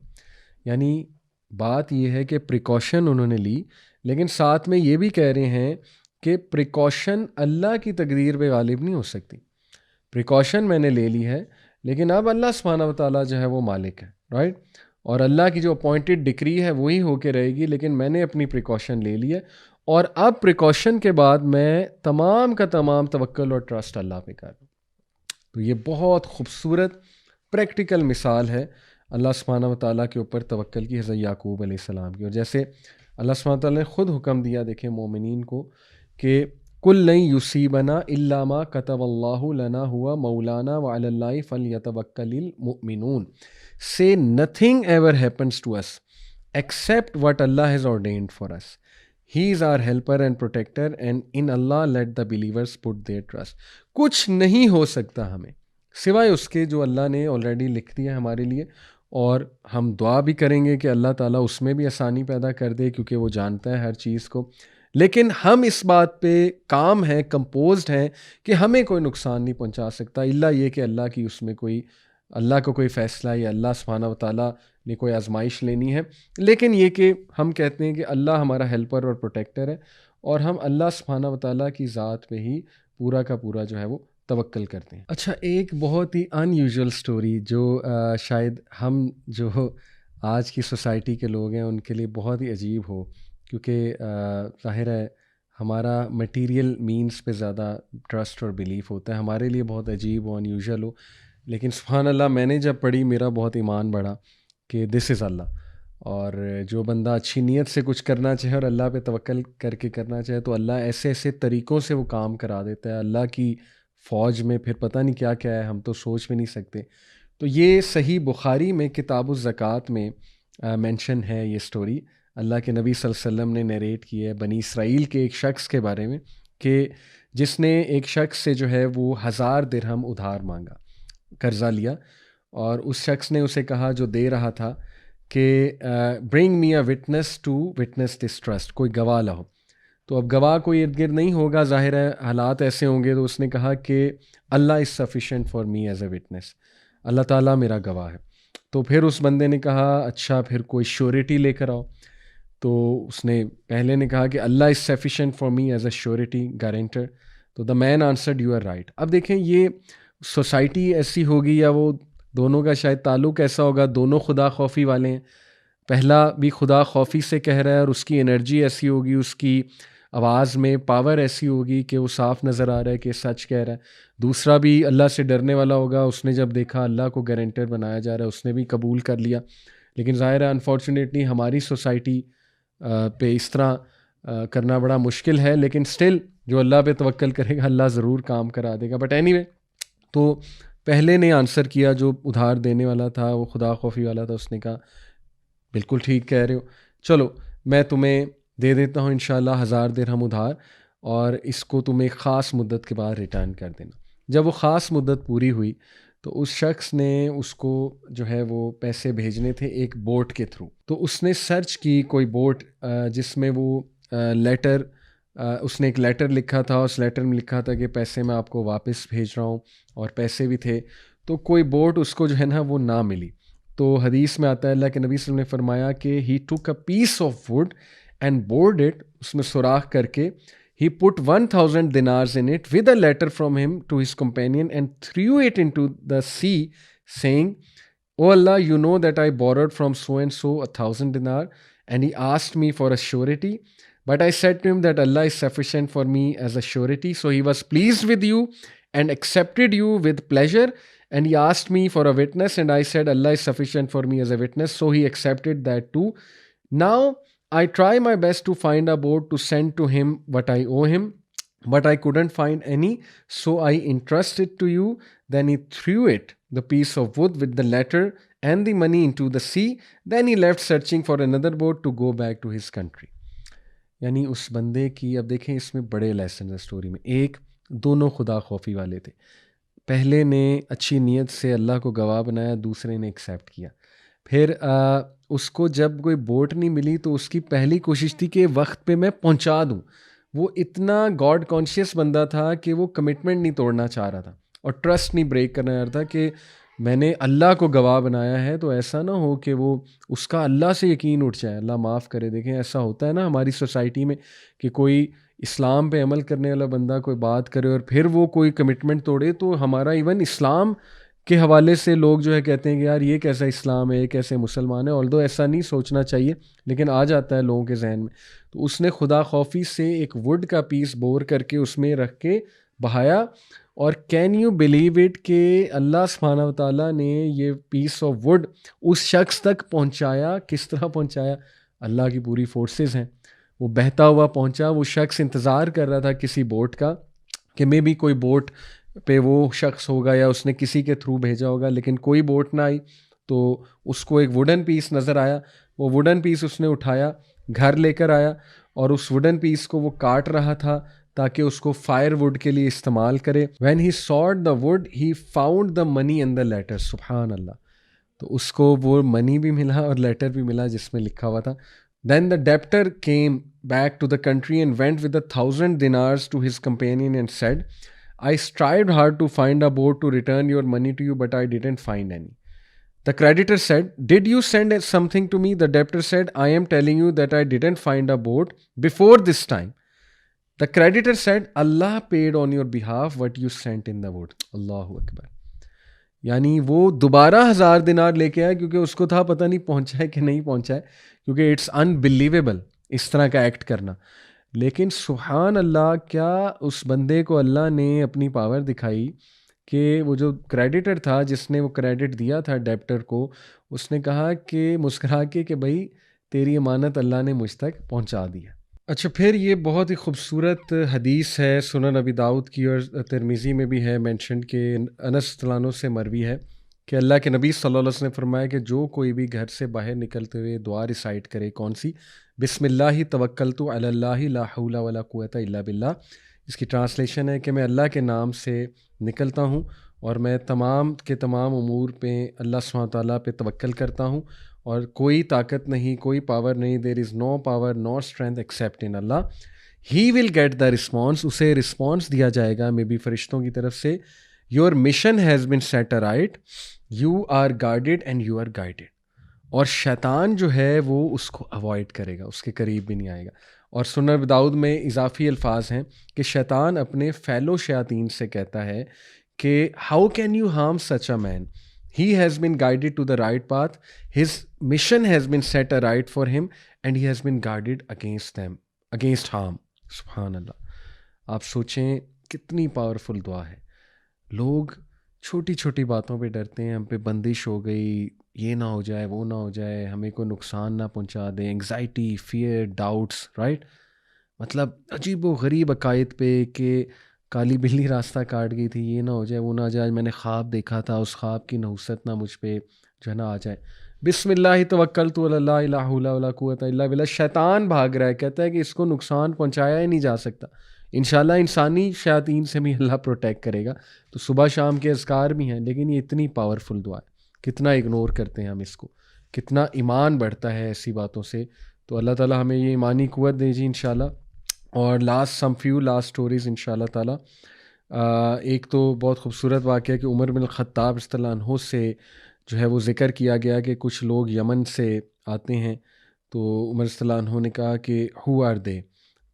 یعنی بات یہ ہے کہ precaution انہوں نے لی، لیکن ساتھ میں یہ بھی کہہ رہے ہیں کہ پریکاشن اللہ کی تقدیر پہ غالب نہیں ہو سکتی۔ پریکاشن میں نے لے لی ہے، لیکن اب اللہ سبحانہ و تعالیٰ جو ہے وہ مالک ہے، رائٹ، اور اللہ کی جو اپوائنٹڈ ڈکری ہے وہی ہو کے رہے گی، لیکن میں نے اپنی پریکاشن لے لی ہے، اور اب پریکاشن کے بعد میں تمام کا تمام توکل اور ٹرسٹ اللہ پہ کر رہا ہوں۔ تو یہ بہت خوبصورت پریکٹیکل مثال ہے اللہ سبحانہ و تعالیٰ کے اوپر توکل کی، حضرت یعقوب علیہ السلام کی۔ اور جیسے اللہ سبحانہ و تعالیٰ نے خود حکم دیا، دیکھیں مومنین کو، کہ کل لن یصیبنا الا ما کتب اللہ لنا ہوا مولانا وعلی اللہ فلیتوکل المؤمنون، say nothing ever happens to us except what Allah has ordained for us. He is our helper and protector and in اللہ let the believers put their trust. کچھ نہیں ہو سکتا ہمیں سوائے اس کے جو اللہ نے آلریڈی لکھ دیا ہے ہمارے لیے. اور ہم دعا بھی کریں گے کہ اللہ تعالیٰ اس میں بھی آسانی پیدا کر دے کیونکہ وہ جانتا ہے ہر چیز کو. لیکن ہم اس بات پہ کام ہیں، کمپوزڈ ہیں کہ ہمیں کوئی نقصان نہیں پہنچا سکتا الا یہ کہ اللہ کی اس میں کوئی اللہ کو کوئی فیصلہ یا اللہ سبحانہ و تعالیٰ نے کوئی آزمائش لینی ہے. لیکن یہ کہ ہم کہتے ہیں کہ اللہ ہمارا ہیلپر اور پروٹیکٹر ہے اور ہم اللہ سبحانہ و تعالیٰ کی ذات پہ ہی پورا کا پورا جو ہے وہ توکل کرتے ہیں. اچھا، ایک بہت ہی ان یوزول اسٹوری جو شاید ہم جو آج کی سوسائٹی کے لوگ ہیں ان کے لیے بہت ہی عجیب ہو، کیونکہ ظاہر ہے ہمارا مٹیریل مینس پہ زیادہ ٹرسٹ اور بلیف ہوتا ہے، ہمارے لیے بہت عجیب ہو، ان یوزول ہو. لیکن سبحان اللہ میں نے جب پڑھی میرا بہت ایمان بڑھا کہ دس از اللہ. اور جو بندہ اچھی نیت سے کچھ کرنا چاہے اور اللہ پہ توکل کر کے کرنا چاہے تو اللہ ایسے ایسے طریقوں سے وہ کام کرا دیتا ہے. اللہ کی فوج میں پھر پتہ نہیں کیا کیا ہے، ہم تو سوچ بھی نہیں سکتے. تو یہ صحیح بخاری میں کتاب الزکوٰۃ میں مینشن ہے یہ سٹوری. اللہ کے نبی صلی اللہ علیہ وسلم نے نیریٹ کی ہے بنی اسرائیل کے ایک شخص کے بارے میں کہ جس نے ایک شخص سے جو ہے وہ 1000 درہم ادھار مانگا، قرضہ لیا، اور اس شخص نے اسے کہا جو دے رہا تھا کہ bring me a witness to witness this trust, کوئی گواہ لاؤ. تو اب گواہ کوئی ارد گرد نہیں ہوگا، ظاہر ہے حالات ایسے ہوں گے. تو اس نے کہا کہ Allah is sufficient for me as a witness, اللہ تعالیٰ میرا گواہ ہے. تو پھر اس بندے نے کہا اچھا پھر کوئی شیورٹی لے کر آؤ. تو اس نے پہلے نے کہا کہ Allah is sufficient for me as a surety guarantor. تو the man answered you are right. اب دیکھیں یہ سوسائٹی ایسی ہوگی یا وہ دونوں کا شاید تعلق ایسا ہوگا، دونوں خدا خوفی والے ہیں. پہلا بھی خدا خوفی سے کہہ رہا ہے اور اس کی انرجی ایسی ہوگی، اس کی آواز میں پاور ایسی ہوگی کہ وہ صاف نظر آ رہا ہے کہ سچ کہہ رہا ہے. دوسرا بھی اللہ سے ڈرنے والا ہوگا، اس نے جب دیکھا اللہ کو گارنٹر بنایا جا رہا ہے اس نے بھی قبول کر لیا. لیکن ظاہر ہے انفارچونیٹلی ہماری سوسائٹی پہ اس طرح کرنا بڑا مشکل ہے. لیکن سٹل جو اللہ پہ توکل کرے گا اللہ ضرور کام کرا دے گا. بٹ اینی وے، تو پہلے نے آنسر کیا جو ادھار دینے والا تھا، وہ خدا خوفی والا تھا. اس نے کہا بالکل ٹھیک کہہ رہے ہو، چلو میں تمہیں دے دیتا ہوں انشاءاللہ 1000 درہم ادھار، اور اس کو تم ایک خاص مدت کے بعد ریٹرن کر دینا. جب وہ خاص مدت پوری ہوئی تو اس شخص نے اس کو جو ہے وہ پیسے بھیجنے تھے ایک بوٹ کے تھرو. تو اس نے سرچ کی کوئی بوٹ جس میں وہ لیٹر، اس نے ایک لیٹر لکھا تھا، اس لیٹر میں لکھا تھا کہ پیسے میں آپ کو واپس بھیج رہا ہوں، اور پیسے بھی تھے. تو کوئی بوٹ اس کو جو ہے نا وہ نہ ملی. تو حدیث میں آتا ہے اللہ کے نبی صلی اللہ علیہ وسلم نے فرمایا کہ he took a piece of wood and bored it, اس میں سوراخ کر کے he put 1000 dinars in it with a letter from him to his companion and threw it into the sea, saying, "Oh Allah, you know that I borrowed from so and so 1000 dinar, and he asked me for a surety. But I said to him that Allah is sufficient for me as a surety. So he was pleased with you and accepted you with pleasure. And he asked me for a witness, and I said Allah is sufficient for me as a witness. So he accepted that too. Now I try my best to find a boat to send to him what I owe him, but I couldn't find any, so I entrust it to you." Then he threw it, the piece of wood with the letter and the money, into the sea. Then he left searching for another boat to go back to his country. یعنی اس بندے کی، اب دیکھیں اس میں بڑے lesson ہیں story میں. ایک، دونوں خدا خوفی والے تھے. پہلے نے اچھی نیت سے اللہ کو گواہ بنایا، دوسرے نے ایکسیپٹ کیا. پھر اس کو جب کوئی بوٹ نہیں ملی تو اس کی پہلی کوشش تھی کہ وقت پہ میں پہنچا دوں. وہ اتنا گاڈ کانشیس بندہ تھا کہ وہ کمٹمنٹ نہیں توڑنا چاہ رہا تھا اور ٹرسٹ نہیں بریک کرنا چاہ رہا تھا کہ میں نے اللہ کو گواہ بنایا ہے تو ایسا نہ ہو کہ وہ اس کا اللہ سے یقین اٹھ جائے، اللہ معاف کرے. دیکھیں ایسا ہوتا ہے نا ہماری سوسائٹی میں کہ کوئی اسلام پہ عمل کرنے والا بندہ کوئی بات کرے اور پھر وہ کوئی کمٹمنٹ توڑے تو ہمارا ایون اسلام کے حوالے سے لوگ جو ہے کہتے ہیں کہ یار یہ کیسا اسلام ہے، یہ کیسے مسلمان ہے. آلدو ایسا نہیں سوچنا چاہیے لیکن آ جاتا ہے لوگوں کے ذہن میں. تو اس نے خدا خوفی سے ایک ووڈ کا پیس بور کر کے اس میں رکھ کے بہایا. اور کین یو بلیو اٹ کہ اللہ سبحانہ و تعالیٰ نے یہ پیس آف ووڈ اس شخص تک پہنچایا. کس طرح پہنچایا؟ اللہ کی پوری فورسز ہیں. وہ بہتا ہوا پہنچا. وہ شخص انتظار کر رہا تھا کسی بوٹ کا کہ مے بی کوئی بوٹ پہ وہ شخص ہوگا یا اس نے کسی کے تھرو بھیجا ہوگا، لیکن کوئی بوٹ نہ آئی. تو اس کو ایک ووڈن پیس نظر آیا. وہ ووڈن پیس اس نے اٹھایا، گھر لے کر آیا اور اس ووڈن پیس کو وہ کاٹ رہا تھا تاکہ اس کو فائر ووڈ کے لیے استعمال کرے. When he sought the wood he found the money in the letter. سبحان اللہ. تو اس کو وہ منی بھی ملا اور لیٹر بھی ملا جس میں لکھا ہوا تھا. Then the debtor came back to the country and went with 1,000 dinars to his companion and said, I strived hard to find a boat to return your money to you, but I didn't find any. The creditor said, did you send something to me? The debtor said, I am telling you that I didn't find a boat before this time. The creditor said, Allah paid on your behalf what you sent in the boat. Allahu Akbar. یعنی وہ دوبارہ 1,000 دینار لے کے آیا کیونکہ اس کو تھا پتہ نہیں پہنچا ہے کہ نہیں پہنچا ہے, کیونکہ اٹس انبلیویبل اس طرح کا ایکٹ کرنا. لیکن سبحان اللہ, کیا اس بندے کو اللہ نے اپنی پاور دکھائی کہ وہ جو کریڈیٹر تھا جس نے وہ کریڈٹ دیا تھا ڈیپٹر کو, اس نے کہا کہ مسکرا کے کہ بھائی تیری امانت اللہ نے مجھ تک پہنچا دیا. اچھا, پھر یہ بہت ہی خوبصورت حدیث ہے سنن ابی داؤد کی اور ترمذی میں بھی ہے مینشن کہ انس رضی اللہ عنہ سے مروی ہے کہ اللہ کے نبی صلی اللہ علیہ وسلم نے فرمایا کہ جو کوئی بھی گھر سے باہر نکلتے ہوئے دعا ریسائٹ کرے, کون سی؟ بسم اللہ توکلت علی اللہ لا حول ولا قوۃ الا باللہ. اس کی ٹرانسلیشن ہے کہ میں اللہ کے نام سے نکلتا ہوں اور میں تمام کے تمام امور پہ اللہ سبحانہ تعالیٰ پہ توکل کرتا ہوں, اور کوئی طاقت نہیں, کوئی پاور نہیں, there is no power no strength except in Allah. He will get the response, اسے رسپانس دیا جائے گا میں بھی فرشتوں کی طرف سے. Your mission has been set right, you are guarded and you are guided. اور شیطان جو ہے وہ اس کو اوائڈ کرے گا, اس کے قریب بھی نہیں آئے گا. اور سنن ابی داؤد میں اضافی الفاظ ہیں کہ شیطان اپنے فیلو شیاطین سے کہتا ہے کہ how can you harm such a man, he has been guided to the right path, his mission has been set aright for him and he has been guarded against harm. سبحان اللہ. آپ سوچیں کتنی powerful دعا ہے. لوگ چھوٹی چھوٹی باتوں پہ ڈرتے ہیں, ہم پہ بندش ہو گئی, یہ نہ ہو جائے وہ نہ ہو جائے, ہمیں کوئی نقصان نہ پہنچا دے, انگزائٹی, فیئر, ڈاؤٹس, رائٹ. مطلب عجیب و غریب عقائد پہ کہ کالی بلی راستہ کاٹ گئی تھی, یہ نہ ہو جائے وہ نہ آ جائے, میں نے خواب دیکھا تھا, اس خواب کی نحوست نہ مجھ پہ جو ہے نا آ جائے. بسم اللہ توکلت علی اللہ لا حول ولا قوۃ الا باللہ. شیطان بھاگ رہا ہے, کہتا ہے کہ اس کو نقصان پہنچایا ہی نہیں جا سکتا. انشاءاللہ انسانی شیاطین سے بھی اللہ پروٹیکٹ کرے گا. تو صبح شام کے اذکار بھی ہیں, لیکن یہ اتنی پاورفل دعا ہے, کتنا اگنور کرتے ہیں ہم اس کو, کتنا ایمان بڑھتا ہے ایسی باتوں سے. تو اللہ تعالیٰ ہمیں یہ ایمانی قوت دے جی انشاءاللہ. اور لاسٹ اسٹوریز انشاءاللہ تعالیٰ. ایک تو بہت خوبصورت واقعہ کہ عمر بن الخطاب رضی اللہ عنہ سے جو ہے وہ ذکر کیا گیا کہ کچھ لوگ یمن سے آتے ہیں, تو عمر رضی اللہ عنہ نے کہا کہ ہو آر دے,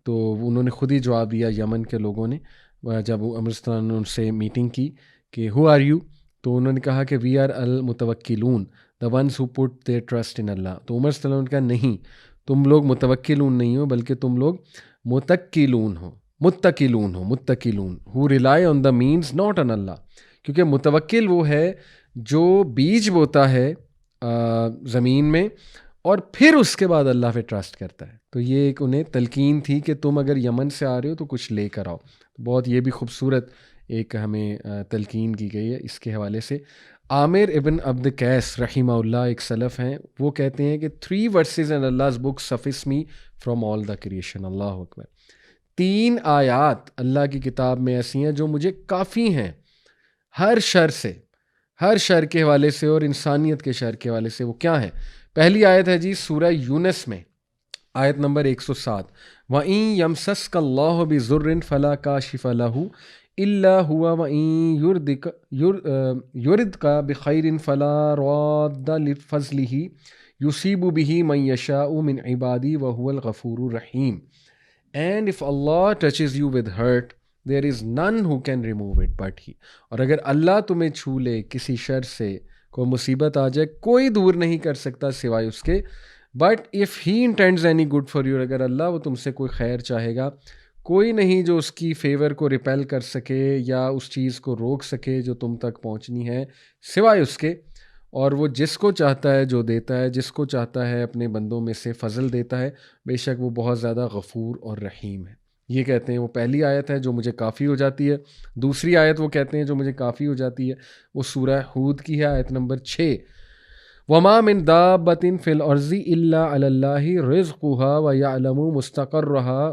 تو انہوں نے خود ہی جواب دیا یمن کے لوگوں نے, جب عمر رضی اللہ عنہ ان سے میٹنگ کی کہ ہو آر یو, تو انہوں نے کہا کہ وی آر المتوکلون, the ones who put their trust in Allah. تو عمر صلی اللہ علیہ وسلم نے کہا نہیں, تم لوگ متوکلون نہیں ہو بلکہ تم لوگ متکلون ہو rely on the means not on Allah. کیونکہ متوکل وہ ہے جو بیج بوتا ہے زمین میں اور پھر اس کے بعد اللہ پہ ٹرسٹ کرتا ہے. تو یہ ایک انہیں تلقین تھی کہ تم اگر یمن سے آ رہے ہو تو کچھ لے کر آؤ. بہت یہ بھی خوبصورت ایک ہمیں تلقین کی گئی ہے اس کے حوالے سے. عامر ابن عبد قیس رحمہ اللہ ایک سلف ہیں, وہ کہتے ہیں کہ 3 verses in Allah's book suffice me from all the creation. اللہ اکبر. 3 آیات اللہ کی کتاب میں ایسی ہیں جو مجھے کافی ہیں ہر شر سے, ہر شر کے حوالے سے اور انسانیت کے شر کے حوالے سے. وہ کیا ہیں؟ پہلی آیت ہے جی سورہ یونس میں, آیت نمبر 107, وَإِن يَمْسَسْكَ اللَّهُ بِضُرٍّ فَلَا كَاشِفَ لَهُ إِلَّا هُوَ وَإِن يُرِدْكَ بِخَيْرٍ فَلَا رَادَّ لِفَضْلِهِ يُصِيبُ بِهِ مَن يَشَاءُ مِنْ عِبَادِهِ وَهُوَ الْغَفُورُ الرَّحِيمُ. And if Allah touches you with hurt, there is none who can remove it but He. اور اگر اللہ تمہیں چھو لے کسی شر سے, کوئی مصیبت آ جائے, کوئی دور نہیں کر سکتا سوائے اس کے. But if He intends any good for you, اگر اللہ وہ تم سے کوئی خیر چاہے گا, کوئی نہیں جو اس کی فیور کو ریپیل کر سکے یا اس چیز کو روک سکے جو تم تک پہنچنی ہے سوائے اس کے. اور وہ جس کو چاہتا ہے جو دیتا ہے, جس کو چاہتا ہے اپنے بندوں میں سے فضل دیتا ہے, بے شک وہ بہت زیادہ غفور اور رحیم ہے. یہ کہتے ہیں وہ پہلی آیت ہے جو مجھے کافی ہو جاتی ہے. دوسری آیت وہ کہتے ہیں جو مجھے کافی ہو جاتی ہے وہ سورہ ہود کی ہے, آیت نمبر 6, وما من دابۃ فی الارض الا علی اللہ رزقها ویعلم مستقرها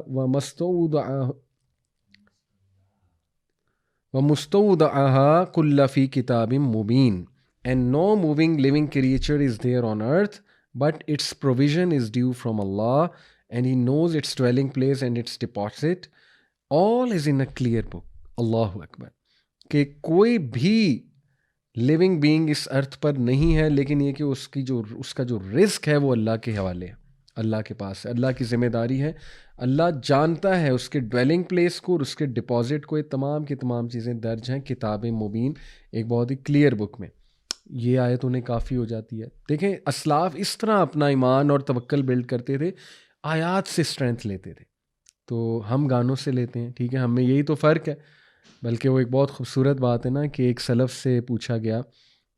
ومستودعها كل في كتاب مبين. And no moving living creature is there on earth, but its provision is due from Allah, and He knows its dwelling place and its deposit. All is in a clear book. Allahu Akbar. کہ کوئی بھی living being اس ارتھ پر نہیں ہے، لیکن یہ کہ اس کا جو رزق ہے وہ اللہ کے حوالے ہے، اللہ کے پاس ہے، اللہ کی ذمہ داری ہے. اللہ جانتا ہے اس کے ڈویلنگ پلیس کو اور اس کے ڈپازٹ کو. یہ تمام کی تمام چیزیں درج ہیں کتاب مبین، ایک بہت ہی کلیئر بک میں. یہ آیت انہیں کافی ہو جاتی ہے. دیکھیں اسلاف اس طرح اپنا ایمان اور توکل بلڈ کرتے تھے، آیات سے اسٹرینتھ لیتے تھے. تو ہم گانوں سے لیتے ہیں، ٹھیک ہے، ہم میں یہی تو فرق ہے. بلکہ وہ ایک بہت خوبصورت بات ہے نا کہ ایک سلف سے پوچھا گیا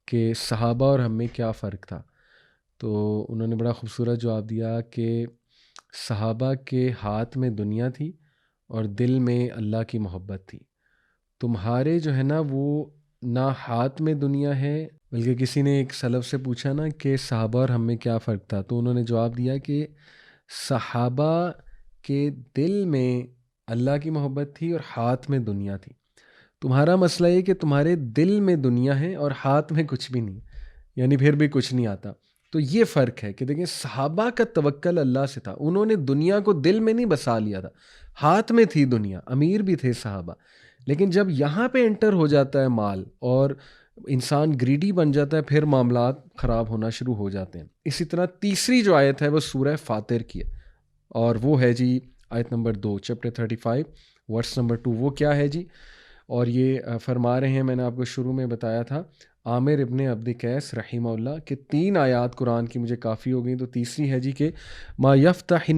کہ صحابہ اور ہم میں کیا فرق تھا، تو انہوں نے بڑا خوبصورت جواب دیا کہ صحابہ کے ہاتھ میں دنیا تھی اور دل میں اللہ کی محبت تھی. تمہارے جو ہے نا وہ نہ ہاتھ میں دنیا ہے. بلکہ کسی نے ایک سلف سے پوچھا نا کہ صحابہ اور ہم میں کیا فرق تھا، تو انہوں نے جواب دیا کہ صحابہ کے دل میں اللہ کی محبت تھی اور ہاتھ میں دنیا تھی. تمہارا مسئلہ یہ کہ تمہارے دل میں دنیا ہے اور ہاتھ میں کچھ بھی نہیں، یعنی پھر بھی کچھ نہیں آتا. تو یہ فرق ہے کہ دیکھیں صحابہ کا توکل اللہ سے تھا، انہوں نے دنیا کو دل میں نہیں بسا لیا تھا، ہاتھ میں تھی دنیا، امیر بھی تھے صحابہ. لیکن جب یہاں پہ انٹر ہو جاتا ہے مال اور انسان گریڈی بن جاتا ہے، پھر معاملات خراب ہونا شروع ہو جاتے ہیں. اسی طرح تیسری جو آیت ہے وہ سورہ فاطر کی ہے، اور وہ ہے جی آیت نمبر 2 چیپٹر 35 ورس نمبر 2. وہ کیا ہے جی؟ اور یہ فرما رہے ہیں، میں نے آپ کو شروع میں بتایا تھا، عامر ابن عبد قیس رحمہ اللہ، کہ 3 آیات قرآن کی مجھے کافی ہو گئیں. تو تیسری ہے جی کہ ما یفتح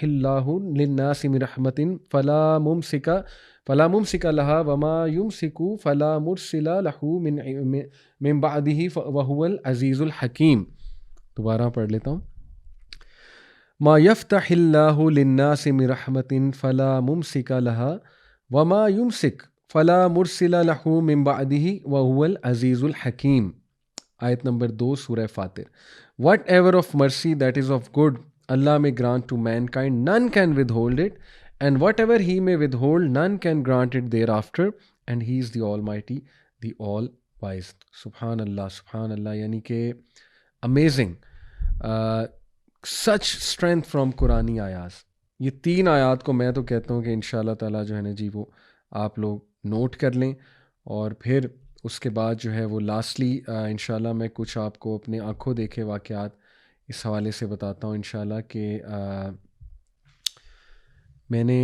اللہ للناس من رحمت فلا ممسک لہا وما یمسک فلا مرسل لہ من بعدہ وہو العزیز الحکیم. دوبارہ پڑھ لیتا ہوں. ما یفتح اللہ للناس من رحمت فلا ممسک لہا وما یمسک فلا مرسل لہ من بعدہ وہو العزیز الحکیم. آیت نمبر 2 سورہ فاطر. Whatever of mercy that is of good Allah may grant to mankind, none can withhold it, and whatever he may withhold, none can grant it thereafter, and he is the Almighty, the All-Wise. سبحان اللہ سبحان اللہ. یعنی کہ amazing, such strength from قرآنی آیات. یہ 3 آیات کو میں تو کہتا ہوں کہ انشاءاللہ تعالیٰ جو ہے نا جی وہ آپ لوگ نوٹ کر لیں، اور پھر اس کے بعد جو ہے وہ لاسٹلی انشاءاللہ میں کچھ آپ کو اپنے آنکھوں دیکھے واقعات اس حوالے سے بتاتا ہوں انشاءاللہ. کہ میں نے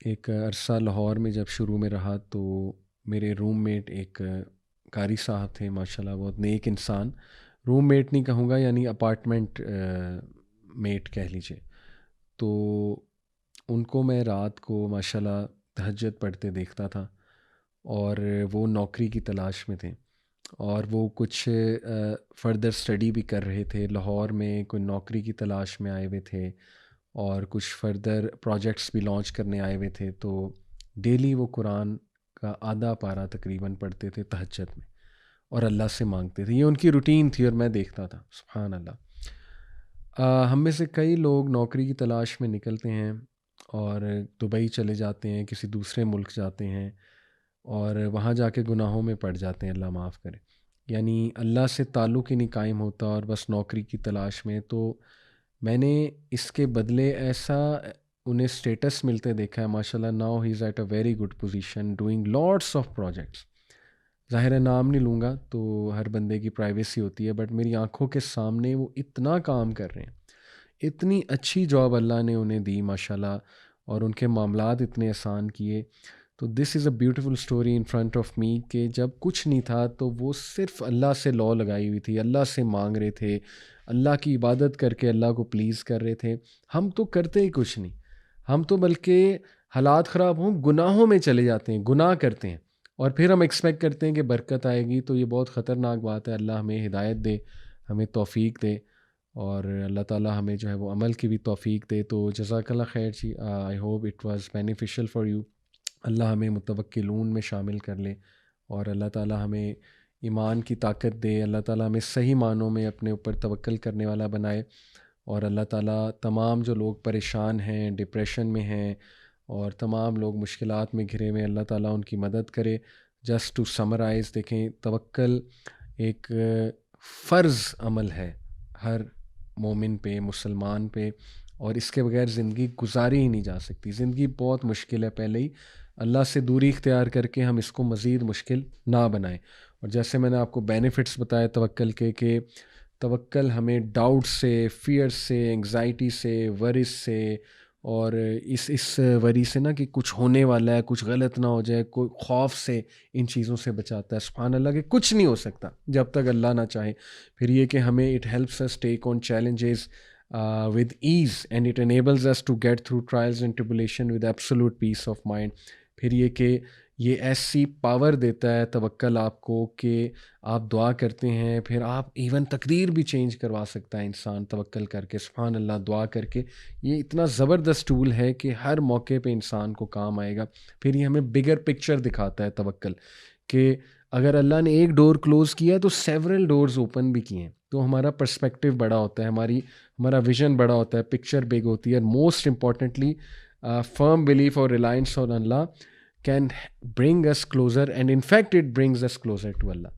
ایک عرصہ لاہور میں جب شروع میں رہا تو میرے روم میٹ ایک قاری صاحب تھے ماشاءاللہ، بہت نیک انسان. روم میٹ نہیں کہوں گا، یعنی اپارٹمنٹ میٹ کہہ لیجیے. تو ان کو میں رات کو ماشاءاللہ تہجد پڑھتے دیکھتا تھا، اور وہ نوکری کی تلاش میں تھے، اور وہ کچھ فردر اسٹڈی بھی کر رہے تھے. لاہور میں کوئی نوکری کی تلاش میں آئے ہوئے تھے، اور کچھ فردر پروجیکٹس بھی لانچ کرنے آئے ہوئے تھے. تو ڈیلی وہ قرآن کا آدھا پارہ تقریباً پڑھتے تھے تہجد میں، اور اللہ سے مانگتے تھے. یہ ان کی روٹین تھی اور میں دیکھتا تھا. سبحان اللہ. ہم میں سے کئی لوگ نوکری کی تلاش میں نکلتے ہیں اور دبئی چلے جاتے ہیں، کسی دوسرے ملک جاتے ہیں، اور وہاں جا کے گناہوں میں پڑ جاتے ہیں، اللہ معاف کرے. یعنی اللہ سے تعلق ہی نہیں قائم ہوتا اور بس نوکری کی تلاش میں. تو میں نے اس کے بدلے ایسا انہیں اسٹیٹس ملتے دیکھا ہے ماشاءاللہ. Now he is at a very good position doing lots of projects. ظاہر ہے نام نہیں لوں گا تو ہر بندے کی پرائیویسی ہوتی ہے، بٹ میری آنکھوں کے سامنے وہ اتنا کام کر رہے ہیں، اتنی اچھی جاب اللہ نے انہیں دی ماشاءاللہ، اور ان کے معاملات اتنے آسان کیے. تو this is a beautiful story in front of me, کہ جب کچھ نہیں تھا تو وہ صرف اللہ سے لاء لگائی ہوئی تھی، اللہ سے مانگ رہے تھے، اللہ کی عبادت کر کے اللہ کو پلیز کر رہے تھے. ہم تو کرتے ہی کچھ نہیں، ہم تو بلکہ حالات خراب ہوں گناہوں میں چلے جاتے ہیں، گناہ کرتے ہیں، اور پھر ہم ایکسپیکٹ کرتے ہیں کہ برکت آئے گی. تو یہ بہت خطرناک بات ہے. اللہ ہمیں ہدایت دے، ہمیں توفیق دے، اور اللہ تعالیٰ ہمیں جو ہے وہ عمل کی بھی توفیق دے. تو جزاک اللہ خیر جی. I hope it was beneficial for you. Allah ہمیں متوکلون میں شامل کر لے، اور اللہ تعالیٰ ہمیں ایمان کی طاقت دے، اللہ تعالیٰ ہمیں صحیح معنوں میں اپنے اوپر توکل کرنے والا بنائے، اور اللہ تعالیٰ تمام جو لوگ پریشان ہیں، ڈپریشن میں ہیں، اور تمام لوگ مشکلات میں گھرے ہوئے، اللہ تعالیٰ ان کی مدد کرے۔ جسٹ ٹو سمرائز، دیکھیں توکل ایک فرض عمل ہے ہر مومن پہ، مسلمان پہ، اور اس کے بغیر زندگی گزاری ہی نہیں جا سکتی۔ زندگی بہت مشکل ہے، پہلے ہی اللہ سے دوری اختیار کر کے ہم اس کو مزید مشکل نہ بنائیں۔ اور جیسے میں نے آپ کو بینیفٹس بتائے توکل کے، کہ توکل ہمیں ڈاؤٹ سے، فیئر سے، انگزائٹی سے، ورس سے، اور اس وری سے نا کہ کچھ ہونے والا ہے، کچھ غلط نہ ہو جائے، کوئی خوف سے، ان چیزوں سے بچاتا ہے۔ سبحان اللہ، کہ کچھ نہیں ہو سکتا جب تک اللہ نہ چاہے۔ پھر یہ کہ ہمیں it helps us take on challenges with ease, and it enables us to get through trials and tribulation with absolute peace of mind۔ پھر یہ کہ یہ ایسی پاور دیتا ہے توکل آپ کو کہ آپ دعا کرتے ہیں، پھر آپ ایون تقدیر بھی چینج کروا سکتا ہے انسان توکل کر کے، سبحان اللہ، دعا کر کے۔ یہ اتنا زبردست ٹول ہے کہ ہر موقع پہ انسان کو کام آئے گا۔ پھر یہ ہمیں بگر پکچر دکھاتا ہے توکل، کہ اگر اللہ نے ایک ڈور کلوز کیا ہے تو سیورل ڈورز اوپن بھی کیے ہیں، تو ہمارا پرسپیکٹیو بڑا ہوتا ہے، ہمارا ویژن بڑا ہوتا ہے، پکچر بگ ہوتی ہے۔ موسٹ امپورٹنٹلی فرم بلیف اور reliance on Allah can bring us closer, and in fact it brings us closer to Allah.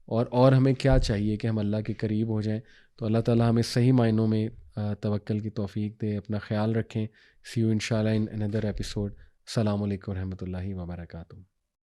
اور ہمیں کیا چاہیے کہ ہم اللہ کے قریب ہو جائیں۔ تو اللہ تعالیٰ ہمیں صحیح معنوں میں توکل کی توفیق دے۔ اپنا خیال رکھیں۔ سی یو انشاءاللہ ان اندر ایپیسوڈ۔ السلام علیکم ورحمۃ اللہ وبرکاتہ۔